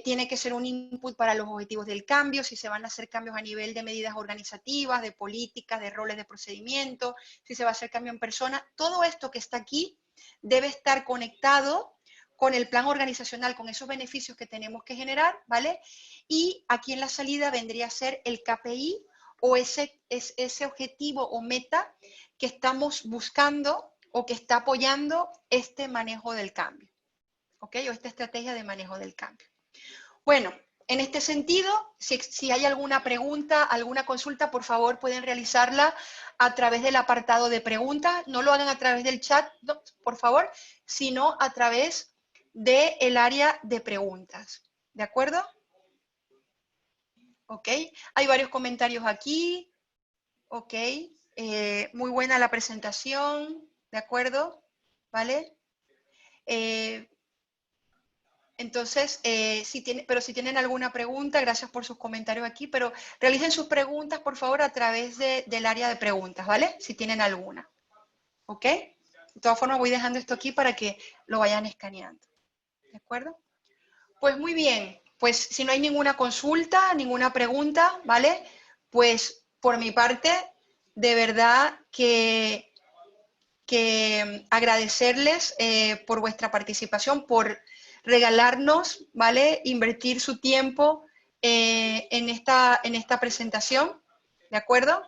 tiene que ser un input para los objetivos del cambio, si se van a hacer cambios a nivel de medidas organizativas, de políticas, de roles de procedimiento, si se va a hacer cambio en persona, todo esto que está aquí debe estar conectado con el plan organizacional, con esos beneficios que tenemos que generar, ¿vale? Y aquí en la salida vendría a ser el KPI o ese objetivo o meta que estamos buscando o que está apoyando este manejo del cambio. ¿ok? O esta estrategia de manejo del cambio. Bueno, en este sentido, si hay alguna pregunta, alguna consulta, por favor pueden realizarla a través del apartado de preguntas. No lo hagan a través del chat, no, por favor, sino a través del área de preguntas. ¿De acuerdo? Ok. Hay varios comentarios aquí. Ok. Muy buena la presentación. ¿De acuerdo? ¿Vale? Entonces, pero si tienen alguna pregunta, gracias por sus comentarios aquí, pero realicen sus preguntas, por favor, a través del área de preguntas, ¿vale? Si tienen alguna. ¿Ok? De todas formas, voy dejando esto aquí para que lo vayan escaneando. ¿De acuerdo? Pues muy bien. Pues si no hay ninguna consulta, ninguna pregunta, ¿vale? Pues por mi parte, de verdad que agradecerles por vuestra participación, por regalarnos, ¿vale? Invertir su tiempo en esta presentación, ¿de acuerdo?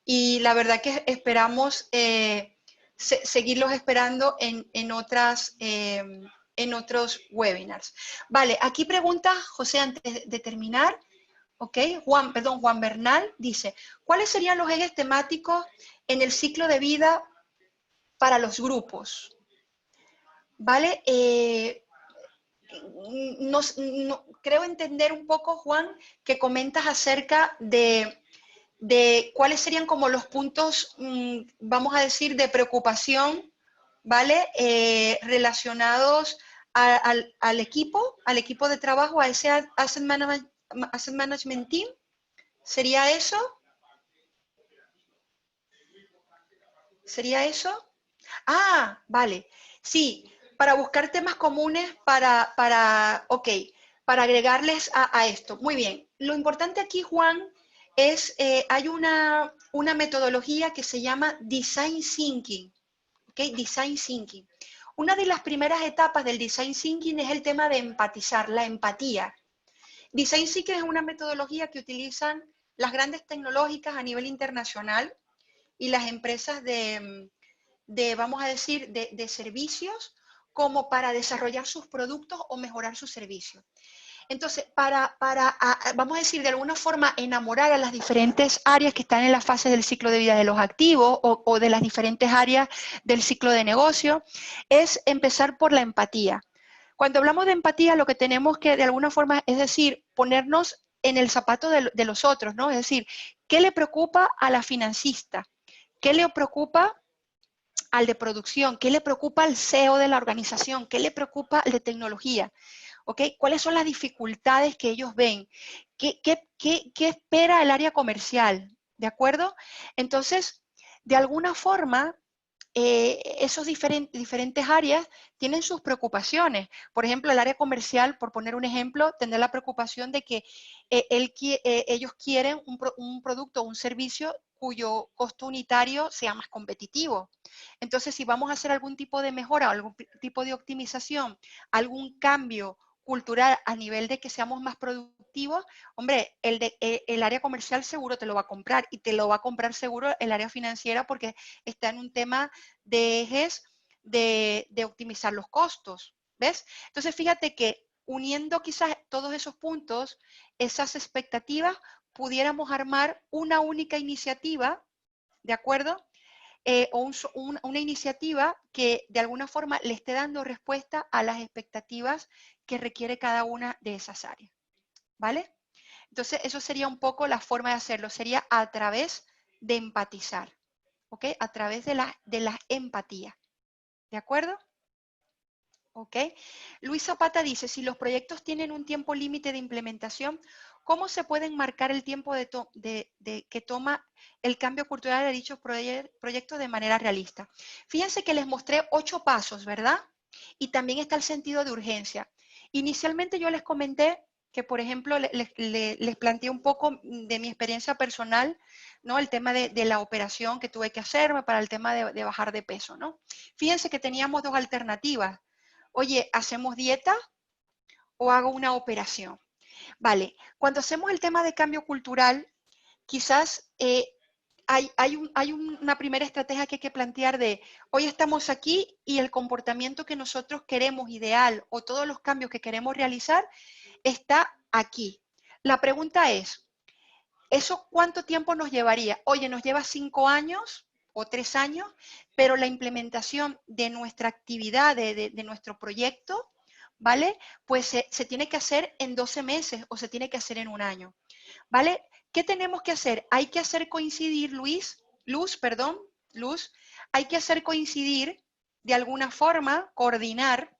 Y la verdad que esperamos seguirlos esperando en otros webinars. Vale, aquí pregunta José antes de terminar. ¿Ok? Juan Bernal dice, ¿cuáles serían los ejes temáticos en el ciclo de vida para los grupos? ¿Vale? Creo entender un poco, Juan, que comentas acerca de cuáles serían como los puntos, vamos a decir, de preocupación, ¿vale? Relacionados al equipo de trabajo, a ese asset management team. ¿Sería eso? ¿Sería eso? Ah, vale. Sí, para buscar temas comunes para agregarles a esto. Muy bien. Lo importante aquí, Juan, es, hay una metodología que se llama Design Thinking. ¿Ok? Design Thinking. Una de las primeras etapas del Design Thinking es el tema de empatizar, la empatía. Design Thinking es una metodología que utilizan las grandes tecnológicas a nivel internacional y las empresas vamos a decir, de servicios como para desarrollar sus productos o mejorar sus servicios. Entonces, vamos a decir, de alguna forma, enamorar a las diferentes áreas que están en la fase del ciclo de vida de los activos o de las diferentes áreas del ciclo de negocio, es empezar por la empatía. Cuando hablamos de empatía, lo que tenemos que, de alguna forma, es decir, ponernos en el zapato de los otros, ¿no? Es decir, ¿qué le preocupa a la financista? ¿Qué le preocupa al de producción? ¿Qué le preocupa al CEO de la organización? ¿Qué le preocupa al de tecnología? ¿Ok? ¿Cuáles son las dificultades que ellos ven? ¿Qué espera el área comercial? ¿De acuerdo? Entonces, de alguna forma, esos diferentes áreas tienen sus preocupaciones. Por ejemplo, el área comercial, por poner un ejemplo, tendrá la preocupación de que ellos quieren un producto o un servicio cuyo costo unitario sea más competitivo. Entonces, si vamos a hacer algún tipo de mejora, algún tipo de optimización, algún cambio cultural a nivel de que seamos más productivos, hombre, el área comercial seguro te lo va a comprar y te lo va a comprar seguro el área financiera porque está en un tema de ejes de optimizar los costos, ¿ves? Entonces, fíjate que uniendo quizás todos esos puntos, esas expectativas, pudiéramos armar una única iniciativa, ¿de acuerdo? O una iniciativa que de alguna forma le esté dando respuesta a las expectativas que requiere cada una de esas áreas, ¿vale? Entonces, eso sería un poco la forma de hacerlo, sería a través de empatizar, ¿ok? A través de la empatía, ¿de acuerdo? ¿Ok? Luis Zapata dice, si los proyectos tienen un tiempo límite de implementación, ¿cómo se pueden marcar el tiempo que toma el cambio cultural de dichos proyectos de manera realista? Fíjense que les mostré 8 pasos, ¿verdad? Y también está el sentido de urgencia. Inicialmente yo les comenté que, por ejemplo, les planteé un poco de mi experiencia personal, ¿no? El tema de la operación que tuve que hacerme para el tema de bajar de peso, ¿no? Fíjense que teníamos 2 alternativas. Oye, ¿hacemos dieta o hago una operación? Vale, cuando hacemos el tema de cambio cultural, quizás hay una primera estrategia que hay que plantear de, hoy estamos aquí y el comportamiento que nosotros queremos ideal o todos los cambios que queremos realizar está aquí. La pregunta es, ¿eso cuánto tiempo nos llevaría? Oye, nos lleva 5 años o 3 años, pero la implementación de nuestra actividad, de nuestro proyecto, ¿vale? Pues se tiene que hacer en 12 meses o se tiene que hacer en un año, ¿vale? ¿Qué tenemos que hacer? Hay que hacer coincidir, Luz, hay que hacer coincidir de alguna forma, coordinar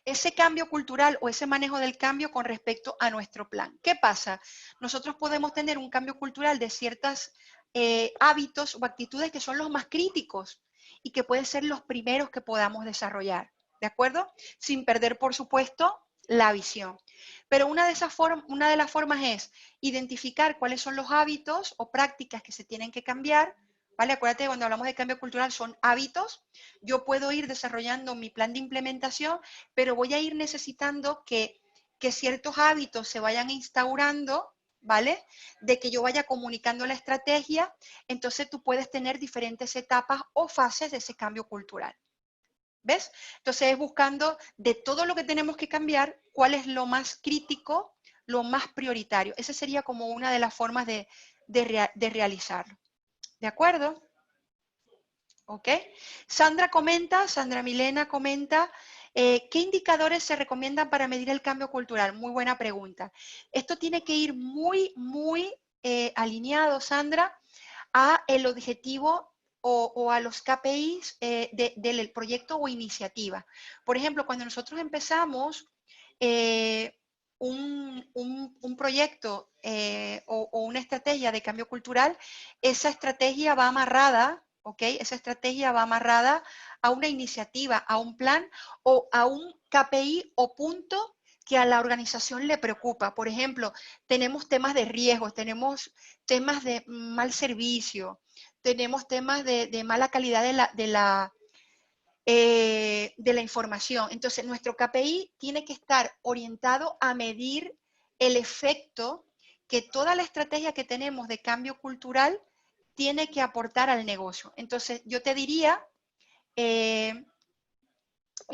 ese cambio cultural o ese manejo del cambio con respecto a nuestro plan. ¿Qué pasa? Nosotros podemos tener un cambio cultural de ciertos hábitos o actitudes que son los más críticos y que pueden ser los primeros que podamos desarrollar, ¿de acuerdo? Sin perder, por supuesto, la visión. Pero una de las formas es identificar cuáles son los hábitos o prácticas que se tienen que cambiar, ¿vale? Acuérdate, cuando hablamos de cambio cultural son hábitos. Yo puedo ir desarrollando mi plan de implementación, pero voy a ir necesitando que ciertos hábitos se vayan instaurando, ¿vale? De que yo vaya comunicando la estrategia, entonces tú puedes tener diferentes etapas o fases de ese cambio cultural. ¿Ves? Entonces es buscando de todo lo que tenemos que cambiar, cuál es lo más crítico, lo más prioritario. Esa sería como una de las formas de realizarlo. ¿De acuerdo? ¿Ok? Sandra Milena comenta, ¿qué indicadores se recomiendan para medir el cambio cultural? Muy buena pregunta. Esto tiene que ir muy alineado, Sandra, a el objetivo o a los KPIs del proyecto o iniciativa. Por ejemplo, cuando nosotros empezamos un proyecto o una estrategia de cambio cultural, esa estrategia va amarrada, ¿ok? Esa estrategia va amarrada a una iniciativa, a un plan o a un KPI o punto que a la organización le preocupa. Por ejemplo, tenemos temas de riesgos, tenemos temas de mal servicio, tenemos temas de mala calidad de la información. Entonces, nuestro KPI tiene que estar orientado a medir el efecto que toda la estrategia que tenemos de cambio cultural tiene que aportar al negocio. Entonces, yo te diría,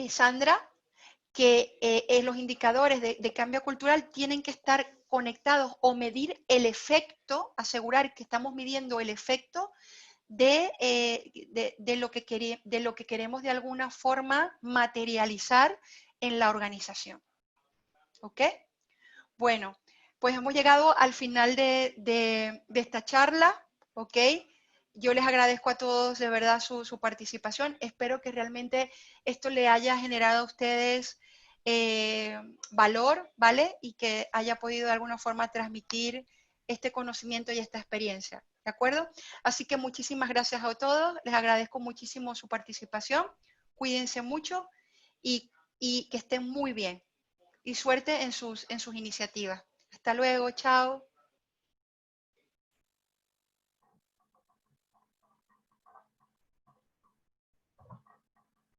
Sandra, que los indicadores de cambio cultural tienen que estar conectados o medir el efecto, asegurar que estamos midiendo el efecto de lo que queremos de alguna forma materializar en la organización. ¿Ok? Bueno, pues hemos llegado al final de esta charla. ¿Ok? Yo les agradezco a todos de verdad su participación. Espero que realmente esto le haya generado a ustedes valor, ¿vale? Y que haya podido de alguna forma transmitir este conocimiento y esta experiencia, ¿de acuerdo? Así que muchísimas gracias a todos, les agradezco muchísimo su participación, cuídense mucho y que estén muy bien. Y suerte en sus iniciativas. Hasta luego, chao.